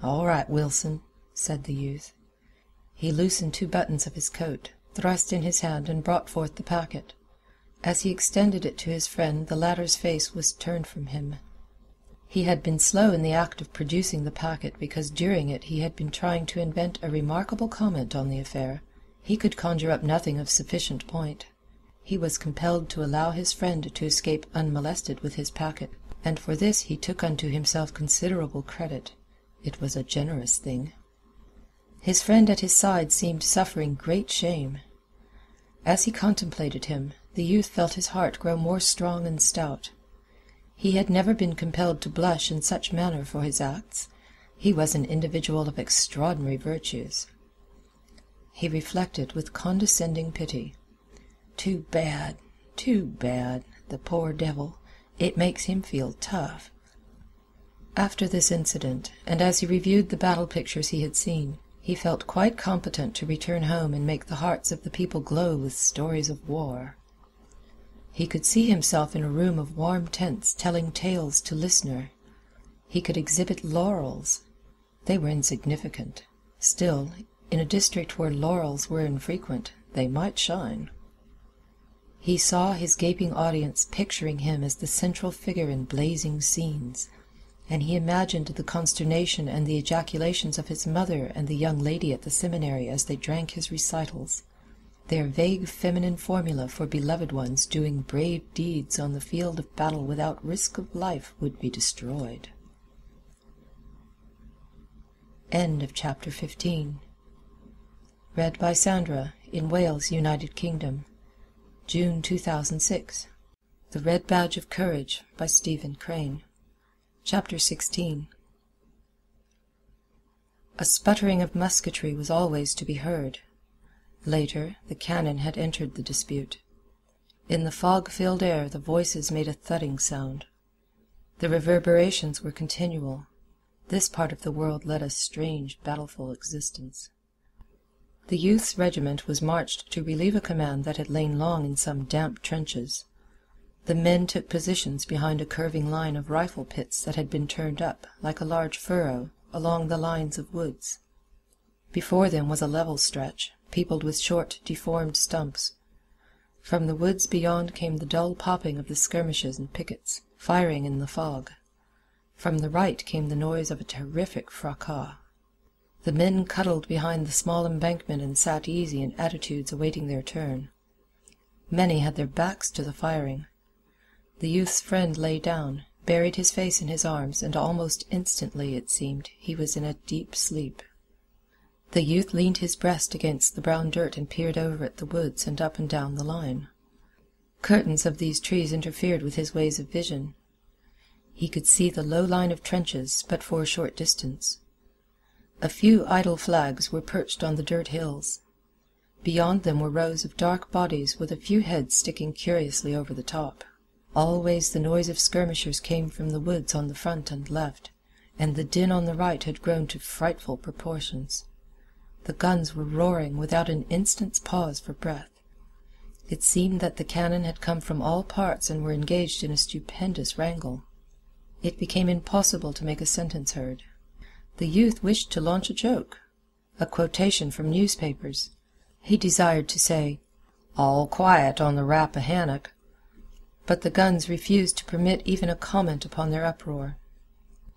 "All right, Wilson," said the youth. He loosened 2 buttons of his coat, thrust in his hand, and brought forth the packet. As he extended it to his friend, the latter's face was turned from him. He had been slow in the act of producing the packet because during it he had been trying to invent a remarkable comment on the affair. He could conjure up nothing of sufficient point. He was compelled to allow his friend to escape unmolested with his packet, and for this he took unto himself considerable credit. It was a generous thing. His friend at his side seemed suffering great shame. As he contemplated him, the youth felt his heart grow more strong and stout. He had never been compelled to blush in such manner for his acts. He was an individual of extraordinary virtues. He reflected with condescending pity. Too bad, the poor devil. It makes him feel tough. After this incident, and as he reviewed the battle pictures he had seen, he felt quite competent to return home and make the hearts of the people glow with stories of war. He could see himself in a room of warm tents telling tales to listener. He could exhibit laurels. They were insignificant. Still, in a district where laurels were infrequent, they might shine. He saw his gaping audience picturing him as the central figure in blazing scenes, and he imagined the consternation and the ejaculations of his mother and the young lady at the seminary as they drank his recitals, their vague feminine formula for beloved ones doing brave deeds on the field of battle without risk of life would be destroyed. End of chapter 15. Read by Sandra in Wales, United Kingdom. June 2006. The Red Badge of Courage by Stephen Crane. Chapter 16. A sputtering of musketry was always to be heard. Later, the cannon had entered the dispute. In the fog-filled air the voices made a thudding sound. The reverberations were continual. This part of the world led a strange, battleful existence. The youth's regiment was marched to relieve a command that had lain long in some damp trenches. The men took positions behind a curving line of rifle pits that had been turned up, like a large furrow, along the lines of woods. Before them was a level stretch, peopled with short, deformed stumps. From the woods beyond came the dull popping of the skirmishers and pickets, firing in the fog. From the right came the noise of a terrific fracas. The men cuddled behind the small embankment and sat easy in attitudes awaiting their turn. Many had their backs to the firing. The youth's friend lay down, buried his face in his arms, and almost instantly, it seemed, he was in a deep sleep. The youth leaned his breast against the brown dirt and peered over at the woods and up and down the line. Curtains of these trees interfered with his ways of vision. He could see the low line of trenches, but for a short distance. A few idle flags were perched on the dirt hills. Beyond them were rows of dark bodies with a few heads sticking curiously over the top. Always the noise of skirmishers came from the woods on the front and left, and the din on the right had grown to frightful proportions. The guns were roaring without an instant's pause for breath. It seemed that the cannon had come from all parts and were engaged in a stupendous wrangle. It became impossible to make a sentence heard. The youth wished to launch a joke, a quotation from newspapers. He desired to say, "All quiet on the Rappahannock," but the guns refused to permit even a comment upon their uproar.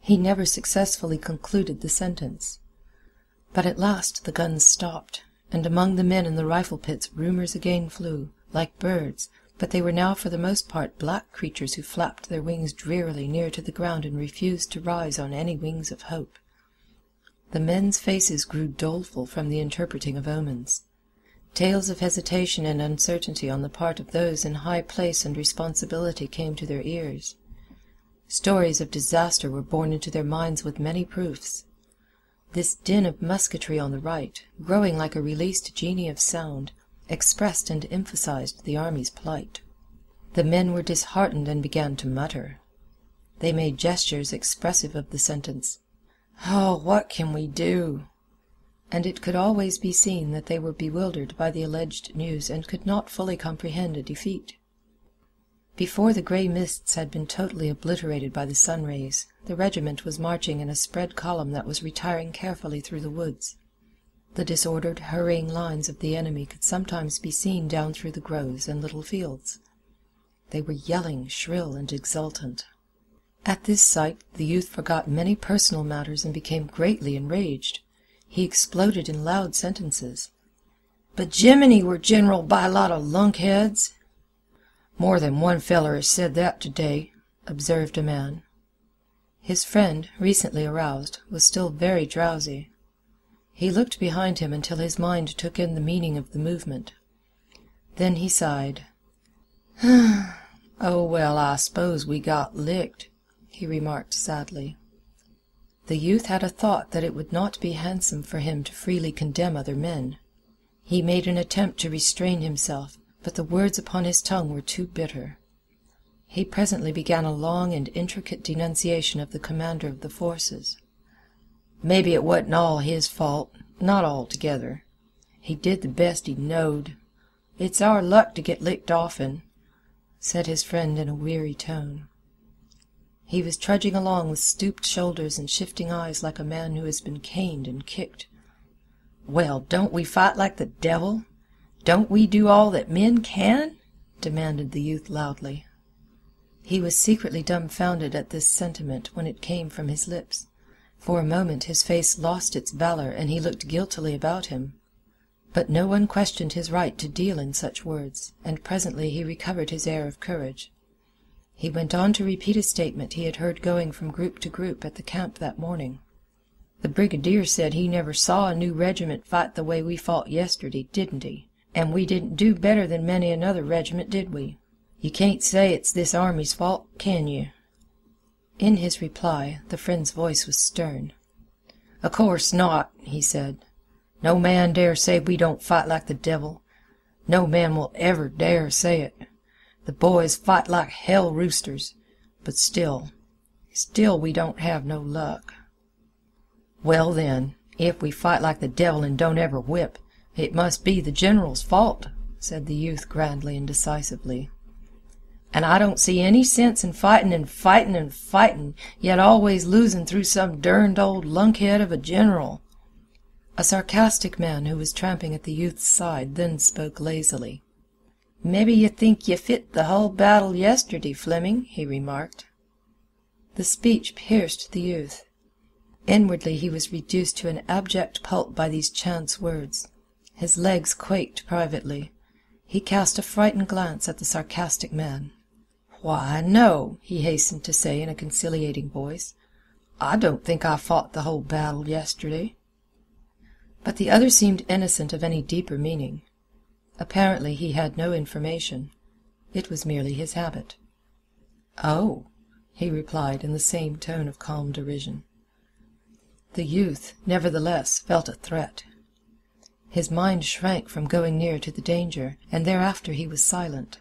He never successfully concluded the sentence. But at last the guns stopped, and among the men in the rifle pits rumors again flew, like birds, but they were now for the most part black creatures who flapped their wings drearily near to the ground and refused to rise on any wings of hope. The men's faces grew doleful from the interpreting of omens. Tales of hesitation and uncertainty on the part of those in high place and responsibility came to their ears. Stories of disaster were borne into their minds with many proofs. This din of musketry on the right, growing like a released genie of sound, expressed and emphasized the army's plight. The men were disheartened and began to mutter. They made gestures expressive of the sentence, "Oh, what can we do?" And it could always be seen that they were bewildered by the alleged news and could not fully comprehend a defeat. Before the grey mists had been totally obliterated by the sun rays, the regiment was marching in a spread column that was retiring carefully through the woods. The disordered, hurrying lines of the enemy could sometimes be seen down through the groves and little fields. They were yelling, shrill and exultant. At this sight the youth forgot many personal matters and became greatly enraged. He exploded in loud sentences. "But Jiminy, we're general by a lot of lunkheads." "More than one feller has said that today," observed a man. His friend, recently aroused, was still very drowsy. He looked behind him until his mind took in the meaning of the movement. Then he sighed. "Oh, well, I s'pose we got licked," he remarked sadly. The youth had a thought that it would not be handsome for him to freely condemn other men. He made an attempt to restrain himself, but the words upon his tongue were too bitter. He presently began a long and intricate denunciation of the commander of the forces. "Maybe it wasn't all his fault, not altogether. He did the best he knowed. It's our luck to get licked often," said his friend in a weary tone. He was trudging along with stooped shoulders and shifting eyes like a man who has been caned and kicked. "Well, don't we fight like the devil? Don't we do all that men can?" demanded the youth loudly. He was secretly dumbfounded at this sentiment when it came from his lips. For a moment his face lost its valor and he looked guiltily about him. But no one questioned his right to deal in such words, and presently he recovered his air of courage. He went on to repeat a statement he had heard going from group to group at the camp that morning. "The brigadier said he never saw a new regiment fight the way we fought yesterday, didn't he? And we didn't do better than many another regiment, did we? You can't say it's this army's fault, can you?" In his reply, the friend's voice was stern. "Of course not," he said. "No man dare say we don't fight like the devil. No man will ever dare say it. The boys fight like hell roosters, but still we don't have no luck." "Well, then, if we fight like the devil and don't ever whip, it must be the general's fault," said the youth grandly and decisively. "And I don't see any sense in fighting and fighting and fighting, yet always losing through some derned old lunkhead of a general." A sarcastic man who was tramping at the youth's side then spoke lazily. "Mebbe you think you fit the hull battle yesterday, Fleming," he remarked. The speech pierced the youth. Inwardly he was reduced to an abject pulp by these chance words. His legs quaked privately. He cast a frightened glance at the sarcastic man. "Why, no," he hastened to say in a conciliating voice. "I don't think I fought the whole battle yesterday." But the other seemed innocent of any deeper meaning. Apparently he had no information. It was merely his habit. "Oh," he replied in the same tone of calm derision. The youth, nevertheless, felt a threat. His mind shrank from going near to the danger, and thereafter he was silent.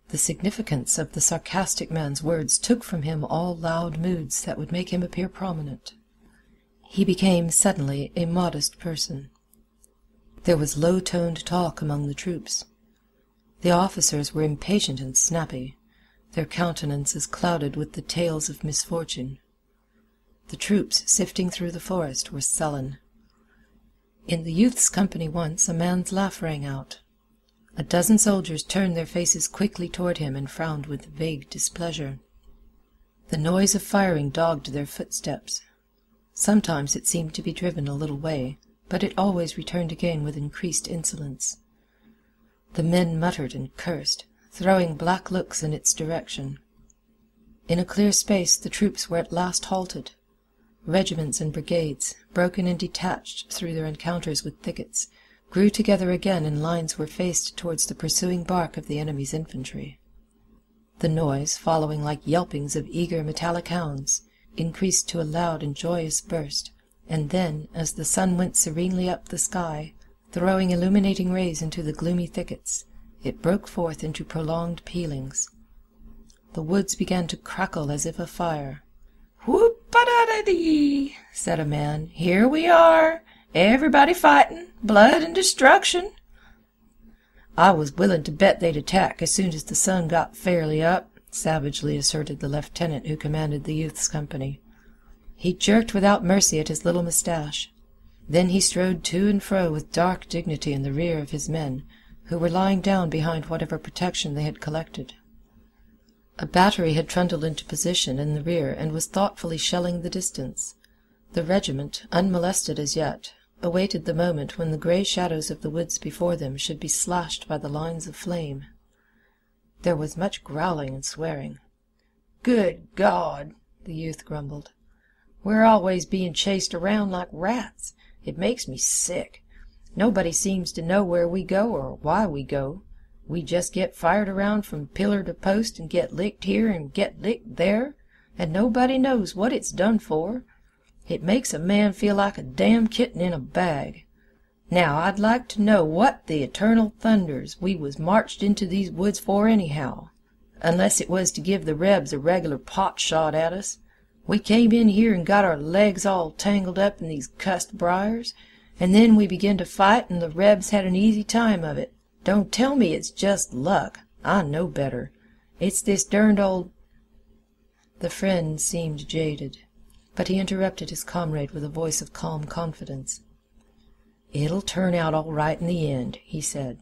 The significance of the sarcastic man's words took from him all loud moods that would make him appear prominent. He became suddenly a modest person. There was low-toned talk among the troops. The officers were impatient and snappy, their countenances clouded with the tales of misfortune. The troops, sifting through the forest, were sullen. In the youth's company once a man's laugh rang out. A dozen soldiers turned their faces quickly toward him and frowned with vague displeasure. The noise of firing dogged their footsteps. Sometimes it seemed to be driven a little way, but it always returned again with increased insolence. The men muttered and cursed, throwing black looks in its direction. In a clear space the troops were at last halted. Regiments and brigades, broken and detached through their encounters with thickets, grew together again and lines were faced towards the pursuing bark of the enemy's infantry. The noise, following like yelpings of eager metallic hounds, increased to a loud and joyous burst, and then, as the sun went serenely up the sky, throwing illuminating rays into the gloomy thickets, it broke forth into prolonged pealings. The woods began to crackle as if afire. "Whoop-a-da-da-dee," said a man. "Here we are, everybody fighting, blood and destruction." "I was willing to bet they'd attack as soon as the sun got fairly up," savagely asserted the lieutenant who commanded the youth's company. He jerked without mercy at his little moustache. Then he strode to and fro with dark dignity in the rear of his men, who were lying down behind whatever protection they had collected. A battery had trundled into position in the rear and was thoughtfully shelling the distance. The regiment, unmolested as yet, awaited the moment when the grey shadows of the woods before them should be slashed by the lines of flame. There was much growling and swearing. "Good God!" the youth grumbled. "We're always being chased around like rats. It makes me sick. Nobody seems to know where we go or why we go. We just get fired around from pillar to post and get licked here and get licked there, and nobody knows what it's done for. It makes a man feel like a damn kitten in a bag. Now I'd like to know what the eternal thunders we was marched into these woods for anyhow, unless it was to give the Rebs a regular pot shot at us. We came in here and got our legs all tangled up in these cussed briars, and then we began to fight and the Rebs had an easy time of it. Don't tell me it's just luck. I know better. It's this derned old—" The friend seemed jaded, but he interrupted his comrade with a voice of calm confidence. "It'll turn out all right in the end," he said.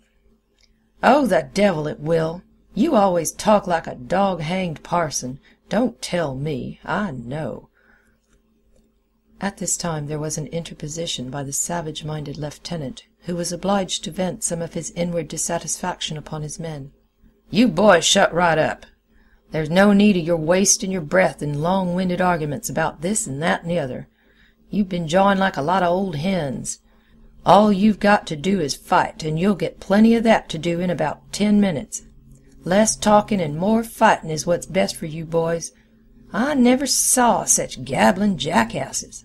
"Oh, the devil it will! You always talk like a dog-hanged parson. Don't tell me. I know." At this time there was an interposition by the savage-minded lieutenant, who was obliged to vent some of his inward dissatisfaction upon his men. "You boys shut right up. There's no need of your wasting your breath in long-winded arguments about this and that and the other. You've been jawing like a lot of old hens. All you've got to do is fight, and you'll get plenty of that to do in about 10 minutes. Less talking and more fighting is what's best for you boys. I never saw such gabbling jackasses."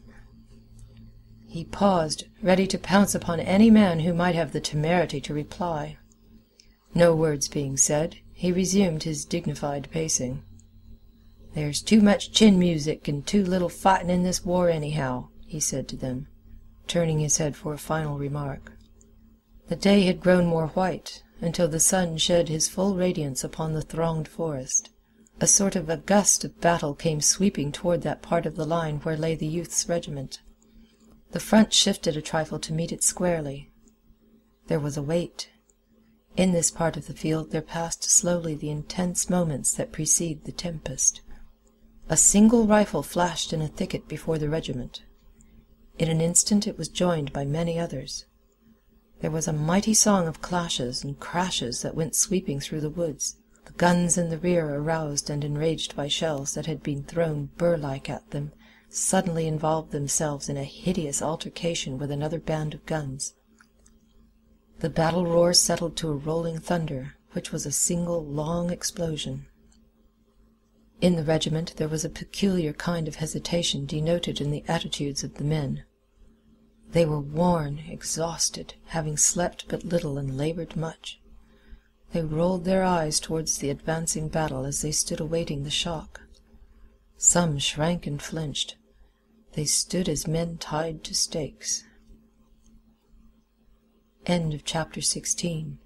He paused, ready to pounce upon any man who might have the temerity to reply. No words being said, he resumed his dignified pacing. "There's too much chin music and too little fighting in this war anyhow," he said to them, turning his head for a final remark. The day had grown more white, until the sun shed his full radiance upon the thronged forest. A sort of a gust of battle came sweeping toward that part of the line where lay the youth's regiment. The front shifted a trifle to meet it squarely. There was a wait. In this part of the field there passed slowly the intense moments that precede the tempest. A single rifle flashed in a thicket before the regiment. In an instant it was joined by many others. There was a mighty song of clashes and crashes that went sweeping through the woods, the guns in the rear, aroused and enraged by shells that had been thrown burr-like at them, suddenly involved themselves in a hideous altercation with another band of guns. The battle roar settled to a rolling thunder, which was a single long explosion. In the regiment there was a peculiar kind of hesitation denoted in the attitudes of the men. They were worn, exhausted, having slept but little and laboured much. They rolled their eyes towards the advancing battle as they stood awaiting the shock. Some shrank and flinched. They stood as men tied to stakes. End of chapter 16.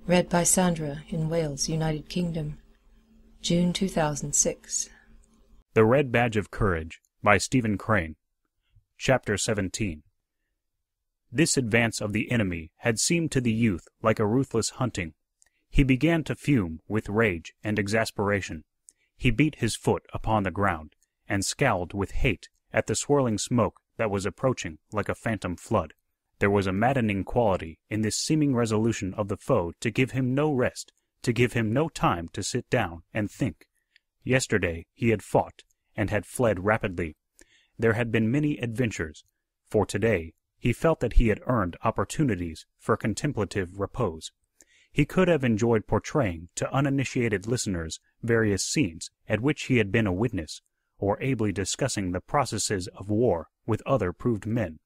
Read by Sandra in Wales, United Kingdom. June 2006. The Red Badge of Courage by Stephen Crane. Chapter 17. This advance of the enemy had seemed to the youth like a ruthless hunting. He began to fume with rage and exasperation. He beat his foot upon the ground, and scowled with hate at the swirling smoke that was approaching like a phantom flood. There was a maddening quality in this seeming resolution of the foe to give him no rest, to give him no time to sit down and think. Yesterday he had fought, and had fled rapidly. There had been many adventures. For today he felt that he had earned opportunities for contemplative repose. He could have enjoyed portraying to uninitiated listeners various scenes at which he had been a witness, or ably discussing the processes of war with other proved men.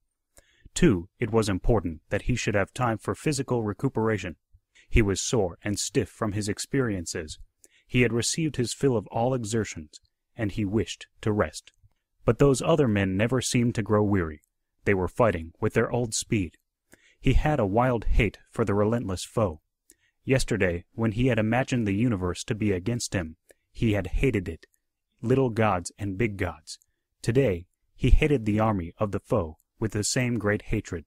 2, it was important that he should have time for physical recuperation. He was sore and stiff from his experiences. He had received his fill of all exertions, and he wished to rest. But those other men never seemed to grow weary. They were fighting with their old speed. He had a wild hate for the relentless foe. Yesterday, when he had imagined the universe to be against him, he had hated it, little gods and big gods. Today, he hated the army of the foe with the same great hatred.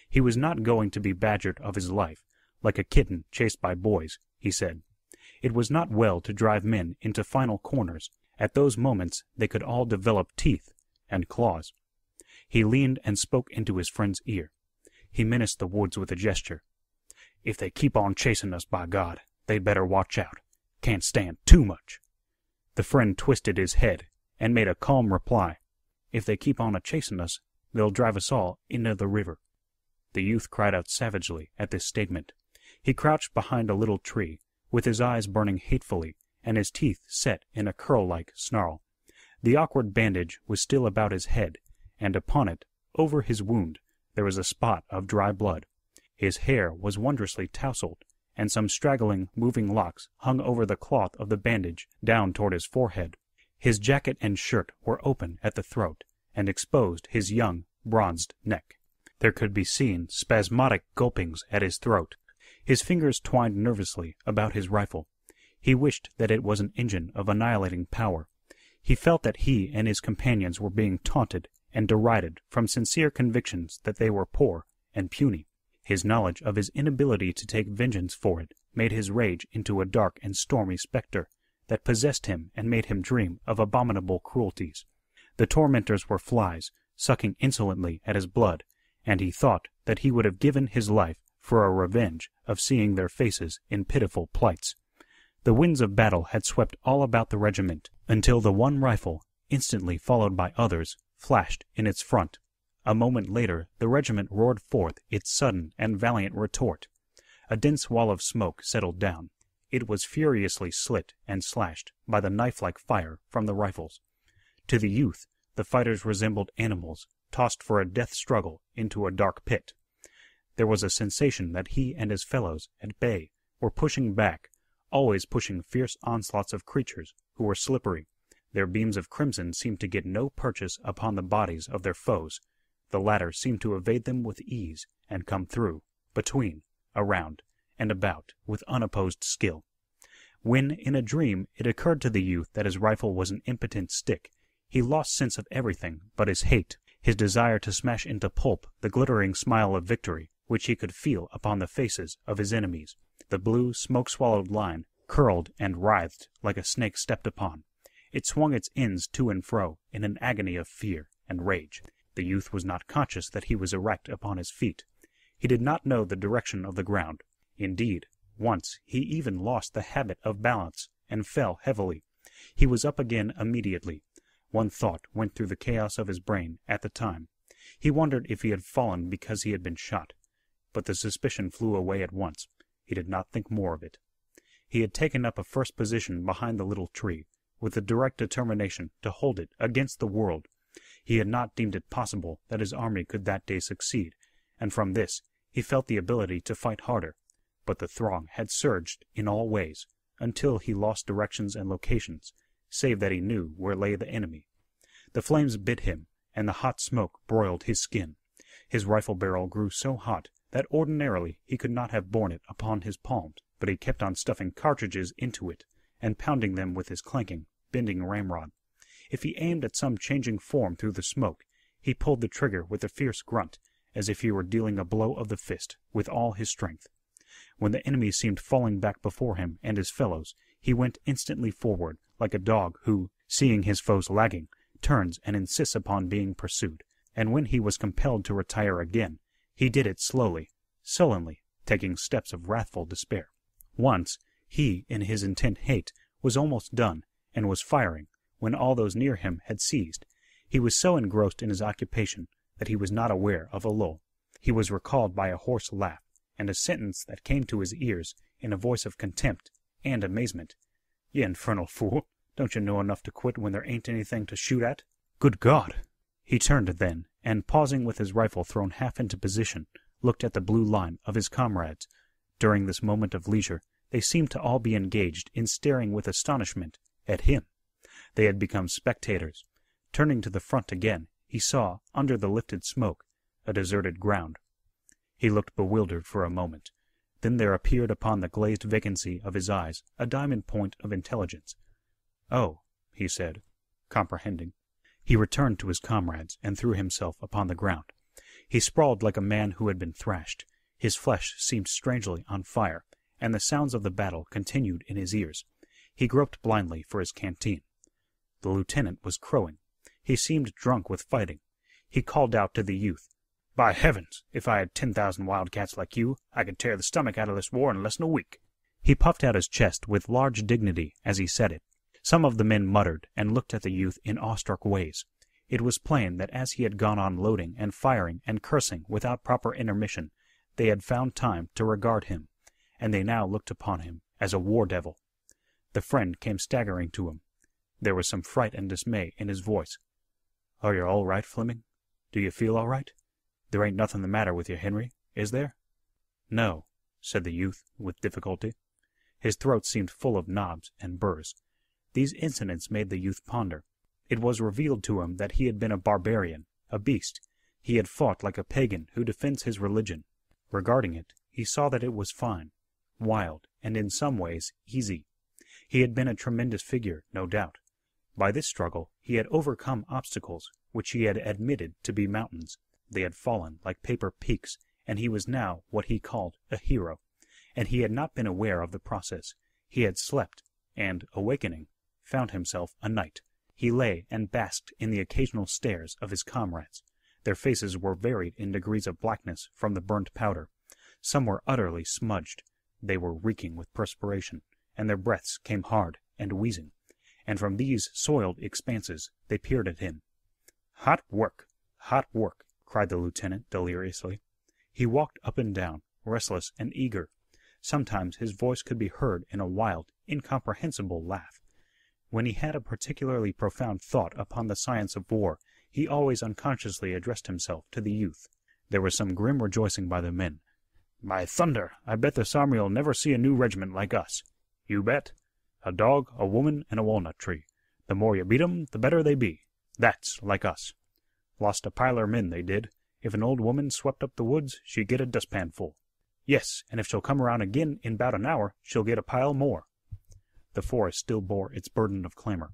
He was not going to be badgered of his life, like a kitten chased by boys, he said. It was not well to drive men into final corners. At those moments they could all develop teeth and claws. He leaned and spoke into his friend's ear. He menaced the woods with a gesture. "If they keep on chasing us, by God, they'd better watch out. Can't stand too much." The friend twisted his head and made a calm reply. "If they keep on a-chasing us, they'll drive us all into the river." The youth cried out savagely at this statement. He crouched behind a little tree, with his eyes burning hatefully and his teeth set in a curl-like snarl. The awkward bandage was still about his head, and upon it, over his wound, there was a spot of dry blood. His hair was wondrously tousled, and some straggling, moving locks hung over the cloth of the bandage down toward his forehead. His jacket and shirt were open at the throat, and exposed his young, bronzed neck. There could be seen spasmodic gulpings at his throat. His fingers twined nervously about his rifle. He wished that it was an engine of annihilating power. He felt that he and his companions were being taunted and derided from sincere convictions that they were poor and puny. His knowledge of his inability to take vengeance for it made his rage into a dark and stormy spectre that possessed him and made him dream of abominable cruelties. The tormentors were flies, sucking insolently at his blood, and he thought that he would have given his life for a revenge of seeing their faces in pitiful plights. The winds of battle had swept all about the regiment, until the one rifle, instantly followed by others, flashed in its front. A moment later the regiment roared forth its sudden and valiant retort. A dense wall of smoke settled down. It was furiously slit and slashed by the knife-like fire from the rifles. To the youth, the fighters resembled animals tossed for a death struggle into a dark pit. There was a sensation that he and his fellows at bay were pushing back, always pushing fierce onslaughts of creatures who were slippery. Their beams of crimson seemed to get no purchase upon the bodies of their foes. The latter seemed to evade them with ease and come through, between, around, and about with unopposed skill. When, in a dream, it occurred to the youth that his rifle was an impotent stick, he lost sense of everything but his hate, his desire to smash into pulp the glittering smile of victory which he could feel upon the faces of his enemies. The blue, smoke-swallowed line curled and writhed like a snake stepped upon. It swung its ends to and fro in an agony of fear and rage. The youth was not conscious that he was erect upon his feet. He did not know the direction of the ground. Indeed, once he even lost the habit of balance and fell heavily. He was up again immediately. One thought went through the chaos of his brain at the time. He wondered if he had fallen because he had been shot. But the suspicion flew away at once. He did not think more of it. He had taken up a first position behind the little tree, with the direct determination to hold it against the world. He had not deemed it possible that his army could that day succeed, and from this he felt the ability to fight harder. But the throng had surged in all ways, until he lost directions and locations, save that he knew where lay the enemy. The flames bit him, and the hot smoke broiled his skin. His rifle barrel grew so hot that ordinarily he could not have borne it upon his palms, but he kept on stuffing cartridges into it, and pounding them with his clanking, bending ramrod. If he aimed at some changing form through the smoke, he pulled the trigger with a fierce grunt, as if he were dealing a blow of the fist with all his strength. When the enemy seemed falling back before him and his fellows, he went instantly forward, like a dog who, seeing his foes lagging, turns and insists upon being pursued, and when he was compelled to retire again, he did it slowly, sullenly, taking steps of wrathful despair. Once, he, in his intent hate, was almost done, and was firing, when all those near him had ceased. He was so engrossed in his occupation that he was not aware of a lull. He was recalled by a hoarse laugh, and a sentence that came to his ears in a voice of contempt and amazement. "You infernal fool, Don't you know enough to quit when there ain't anything to shoot at? Good God!" He turned then, and pausing with his rifle thrown half into position, looked at the blue line of his comrades. During this moment of leisure, they seemed to all be engaged in staring with astonishment at him. They had become spectators. Turning to the front again, he saw, under the lifted smoke, a deserted ground. He looked bewildered for a moment. Then there appeared upon the glazed vacancy of his eyes a diamond point of intelligence. "Oh," he said, comprehending. He returned to his comrades and threw himself upon the ground. He sprawled like a man who had been thrashed. His flesh seemed strangely on fire, and the sounds of the battle continued in his ears. He groped blindly for his canteen. The lieutenant was crowing. He seemed drunk with fighting. He called out to the youth, "By heavens, if I had 10,000 wildcats like you, I could tear the stomach out of this war in less than a week." He puffed out his chest with large dignity as he said it. Some of the men muttered and looked at the youth in awestruck ways. It was plain that as he had gone on loading and firing and cursing without proper intermission, they had found time to regard him, and they now looked upon him as a war devil. The friend came staggering to him. There was some fright and dismay in his voice. "Are you all right, Fleming? Do you feel all right? There ain't nothing the matter with you, Henry, is there?" "No," said the youth with difficulty. His throat seemed full of knobs and burrs. These incidents made the youth ponder. It was revealed to him that he had been a barbarian, a beast. He had fought like a pagan who defends his religion. Regarding it, he saw that it was fine, wild, and in some ways easy. He had been a tremendous figure, no doubt. By this struggle he had overcome obstacles which he had admitted to be mountains. They had fallen like paper peaks, and he was now what he called a hero. And he had not been aware of the process. He had slept, and, awakening, found himself a knight. He lay and basked in the occasional stares of his comrades. Their faces were varied in degrees of blackness from the burnt powder. Some were utterly smudged. They were reeking with perspiration, and their breaths came hard and wheezing. And from these soiled expanses they peered at him. "Hot work! Hot work!" cried the lieutenant deliriously. He walked up and down, restless and eager. Sometimes his voice could be heard in a wild, incomprehensible laugh. When he had a particularly profound thought upon the science of war, he always unconsciously addressed himself to the youth. There was some grim rejoicing by the men. "By thunder, I bet this army'll never see a new regiment like us." "You bet. A dog, a woman, and a walnut tree. The more you beat 'em, the better they be. That's like us. Lost a piler men, they did. If an old woman swept up the woods, she'd get a dustpan full. Yes, and if she'll come around again in 'bout an hour, she'll get a pile more." The forest still bore its burden of clamor.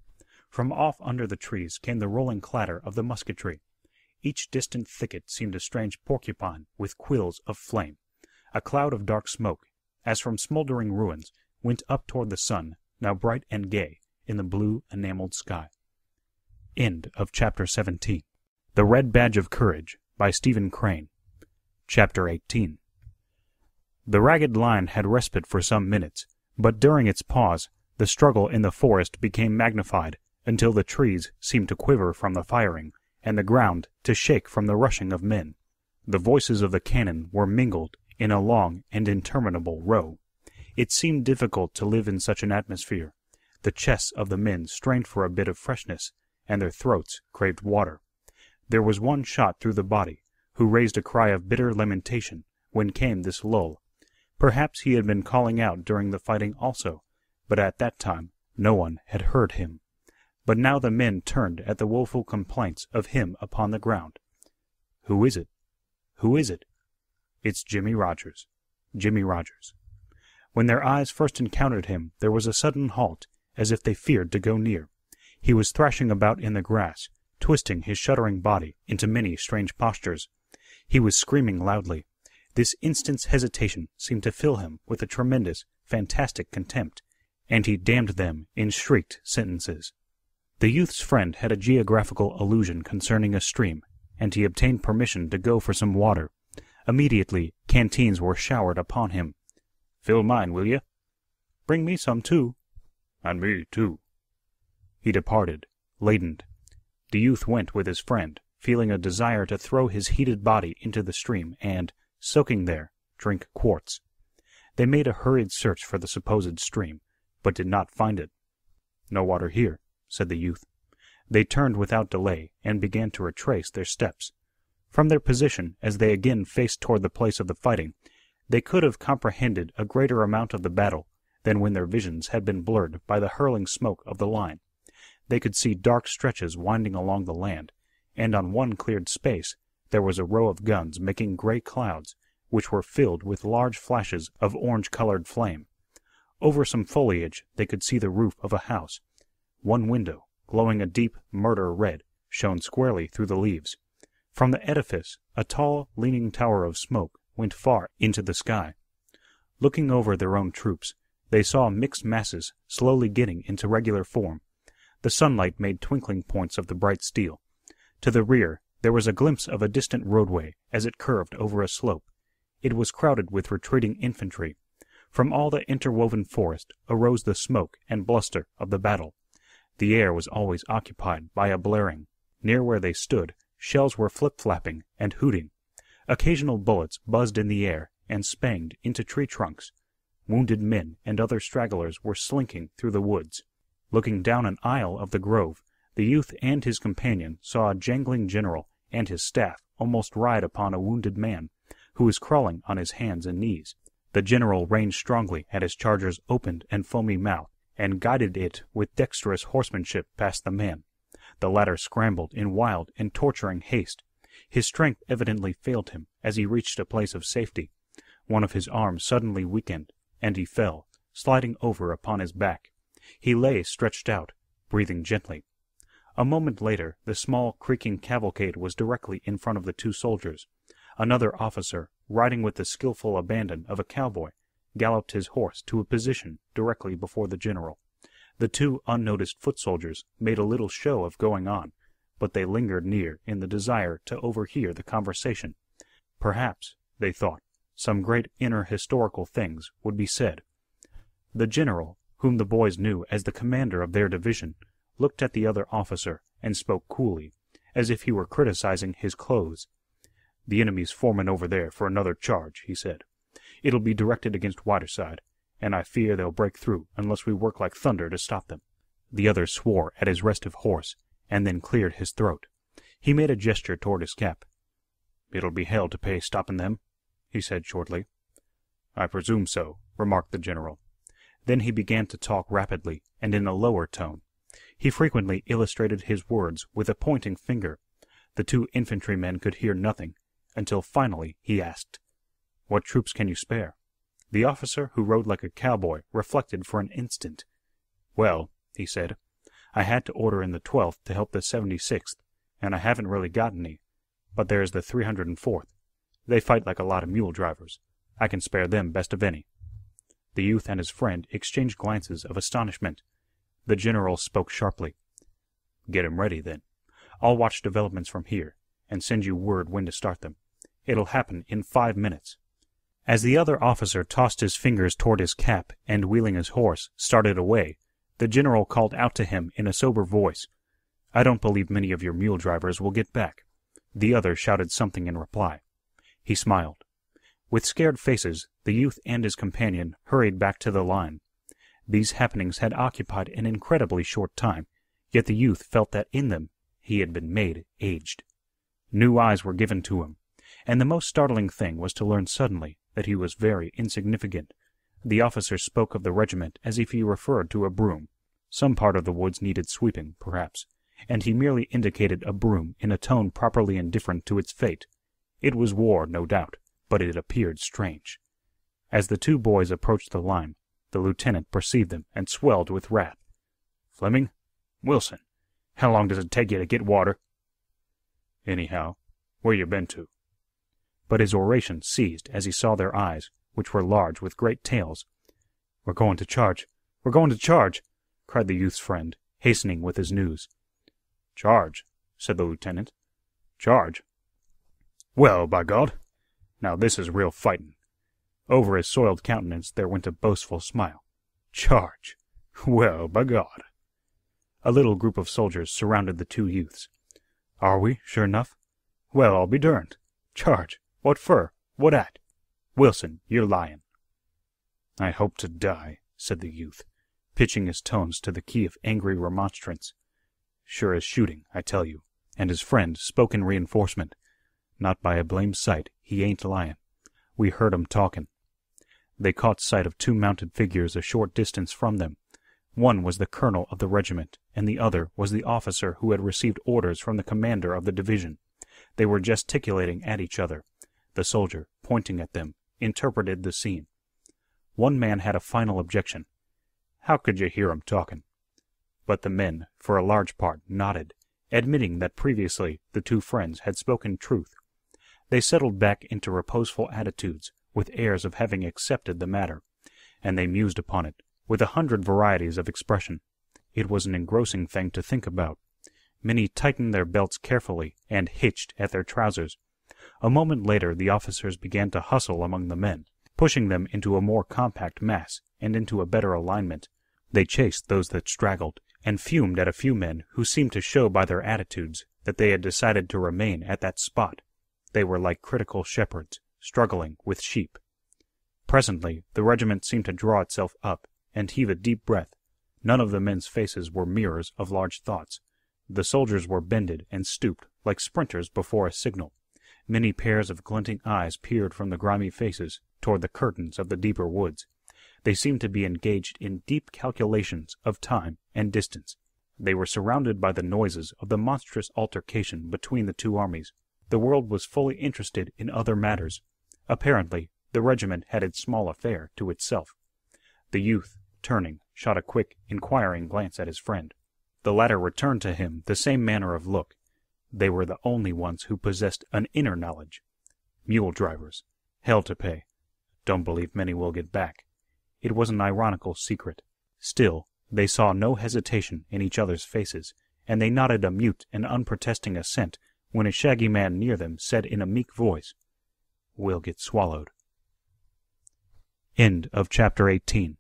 From off under the trees came the rolling clatter of the musketry. Each distant thicket seemed a strange porcupine with quills of flame. A cloud of dark smoke, as from smoldering ruins, went up toward the sun, now bright and gay, in the blue enameled sky. End of Chapter 17. The Red Badge of Courage, by Stephen Crane. Chapter 18. The ragged line had respite for some minutes, but during its pause, the struggle in the forest became magnified until the trees seemed to quiver from the firing, and the ground to shake from the rushing of men. The voices of the cannon were mingled in a long and interminable row. It seemed difficult to live in such an atmosphere. The chests of the men strained for a bit of freshness, and their throats craved water. There was one shot through the body, who raised a cry of bitter lamentation when came this lull. Perhaps he had been calling out during the fighting also, but at that time no one had heard him. But now the men turned at the woeful complaints of him upon the ground. "Who is it? Who is it?" "It's Jimmy Rogers. Jimmy Rogers." When their eyes first encountered him, there was a sudden halt, as if they feared to go near. He was thrashing about in the grass, twisting his shuddering body into many strange postures. He was screaming loudly. This instant's hesitation seemed to fill him with a tremendous, fantastic contempt, and he damned them in shrieked sentences. The youth's friend had a geographical allusion concerning a stream, and he obtained permission to go for some water. Immediately, canteens were showered upon him. "Fill mine, will ye?" "Bring me some, too." "And me, too." He departed, ladened. The youth went with his friend, feeling a desire to throw his heated body into the stream and, soaking there, drink quarts. They made a hurried search for the supposed stream, but did not find it. "No water here," said the youth. They turned without delay and began to retrace their steps. From their position, as they again faced toward the place of the fighting, they could have comprehended a greater amount of the battle than when their visions had been blurred by the hurling smoke of the line. They could see dark stretches winding along the land, and on one cleared space there was a row of guns making gray clouds, which were filled with large flashes of orange-colored flame. Over some foliage they could see the roof of a house. One window, glowing a deep murder red, shone squarely through the leaves. From the edifice a tall, leaning tower of smoke went far into the sky. Looking over their own troops, they saw mixed masses slowly getting into regular form. The sunlight made twinkling points of the bright steel. To the rear there was a glimpse of a distant roadway as it curved over a slope. It was crowded with retreating infantry. From all the interwoven forest arose the smoke and bluster of the battle. The air was always occupied by a blaring. Near where they stood, shells were flip-flapping and hooting. Occasional bullets buzzed in the air and spanged into tree trunks. Wounded men and other stragglers were slinking through the woods. Looking down an aisle of the grove, the youth and his companion saw a jangling general and his staff almost ride upon a wounded man, who was crawling on his hands and knees. The general reined strongly at his charger's opened and foamy mouth, and guided it with dexterous horsemanship past the man. The latter scrambled in wild and torturing haste. His strength evidently failed him as he reached a place of safety. One of his arms suddenly weakened, and he fell, sliding over upon his back. He lay stretched out, breathing gently. A moment later the small, creaking cavalcade was directly in front of the two soldiers. Another officer, riding with the skillful abandon of a cowboy, galloped his horse to a position directly before the general. The two unnoticed foot soldiers made a little show of going on, but they lingered near in the desire to overhear the conversation. Perhaps, they thought, some great inner historical things would be said. The general, whom the boys knew as the commander of their division, looked at the other officer and spoke coolly, as if he were criticizing his clothes. "The enemy's forming over there for another charge," he said. "It'll be directed against Whiterside, and I fear they'll break through unless we work like thunder to stop them." The other swore at his restive horse, and then cleared his throat. He made a gesture toward his cap. "It'll be hell to pay stopping them," he said shortly. "I presume so," remarked the general. Then he began to talk rapidly and in a lower tone. He frequently illustrated his words with a pointing finger. The two infantrymen could hear nothing, until finally he asked, "What troops can you spare?" The officer who rode like a cowboy reflected for an instant. "Well," he said, "I had to order in the 12th to help the 76th, and I haven't really got any. But there's the 304th. They fight like a lot of mule drivers. I can spare them best of any." The youth and his friend exchanged glances of astonishment. The general spoke sharply. "Get 'em ready, then. I'll watch developments from here, and send you word when to start them. It'll happen in 5 minutes." As the other officer tossed his fingers toward his cap and, wheeling his horse, started away, the general called out to him in a sober voice, "I don't believe many of your mule drivers will get back." The other shouted something in reply. He smiled. With scared faces, the youth and his companion hurried back to the line. These happenings had occupied an incredibly short time, yet the youth felt that in them he had been made aged. New eyes were given to him, and the most startling thing was to learn suddenly that he was very insignificant. The officer spoke of the regiment as if he referred to a broom. Some part of the woods needed sweeping, perhaps, and he merely indicated a broom in a tone properly indifferent to its fate. It was war, no doubt, but it appeared strange. As the two boys approached the line, the lieutenant perceived them and swelled with wrath. "Fleming? Wilson, how long does it take you to get water?" "Anyhow, where you been to?" But his oration ceased as he saw their eyes, which were large with great tails. "We're going to charge! We're going to charge!" cried the youth's friend, hastening with his news. "Charge?" said the lieutenant. "Charge? Well, by God! Now this is real fighting." Over his soiled countenance there went a boastful smile. "Charge? Well, by God!" A little group of soldiers surrounded the two youths. "Are we, sure enough? Well, I'll be derned. Charge? What fer? What at? Wilson, you're lying." "I hope to die," said the youth. pitching his tones to the key of angry remonstrance. "Sure as shooting, I tell you. And his friend spoke in reinforcement. Not by a blamed sight, he ain't lyin'. We heard 'em talkin'." They caught sight of two mounted figures a short distance from them. One was the colonel of the regiment, and the other was the officer who had received orders from the commander of the division. They were gesticulating at each other. The soldier, pointing at them, interpreted the scene. One man had a final objection. "How could you hear 'em talkin'?" But the men, for a large part, nodded, admitting that previously the two friends had spoken truth. They settled back into reposeful attitudes, with airs of having accepted the matter, and they mused upon it, with 100 varieties of expression. It was an engrossing thing to think about. Many tightened their belts carefully and hitched at their trousers. A moment later the officers began to hustle among the men, pushing them into a more compact mass and into a better alignment. They chased those that straggled, and fumed at a few men who seemed to show by their attitudes that they had decided to remain at that spot. They were like critical shepherds, struggling with sheep. Presently the regiment seemed to draw itself up and heave a deep breath. None of the men's faces were mirrors of large thoughts. The soldiers were bended and stooped like sprinters before a signal. Many pairs of glinting eyes peered from the grimy faces toward the curtains of the deeper woods. They seemed to be engaged in deep calculations of time and distance. They were surrounded by the noises of the monstrous altercation between the two armies. The world was fully interested in other matters. Apparently, the regiment had its small affair to itself. The youth, turning, shot a quick, inquiring glance at his friend. The latter returned to him the same manner of look. They were the only ones who possessed an inner knowledge. Mule drivers. Hell to pay. Don't believe many will get back. It was an ironical secret. Still, they saw no hesitation in each other's faces, and they nodded a mute and unprotesting assent when a shaggy man near them said in a meek voice, "We'll get swallowed." End of chapter 18.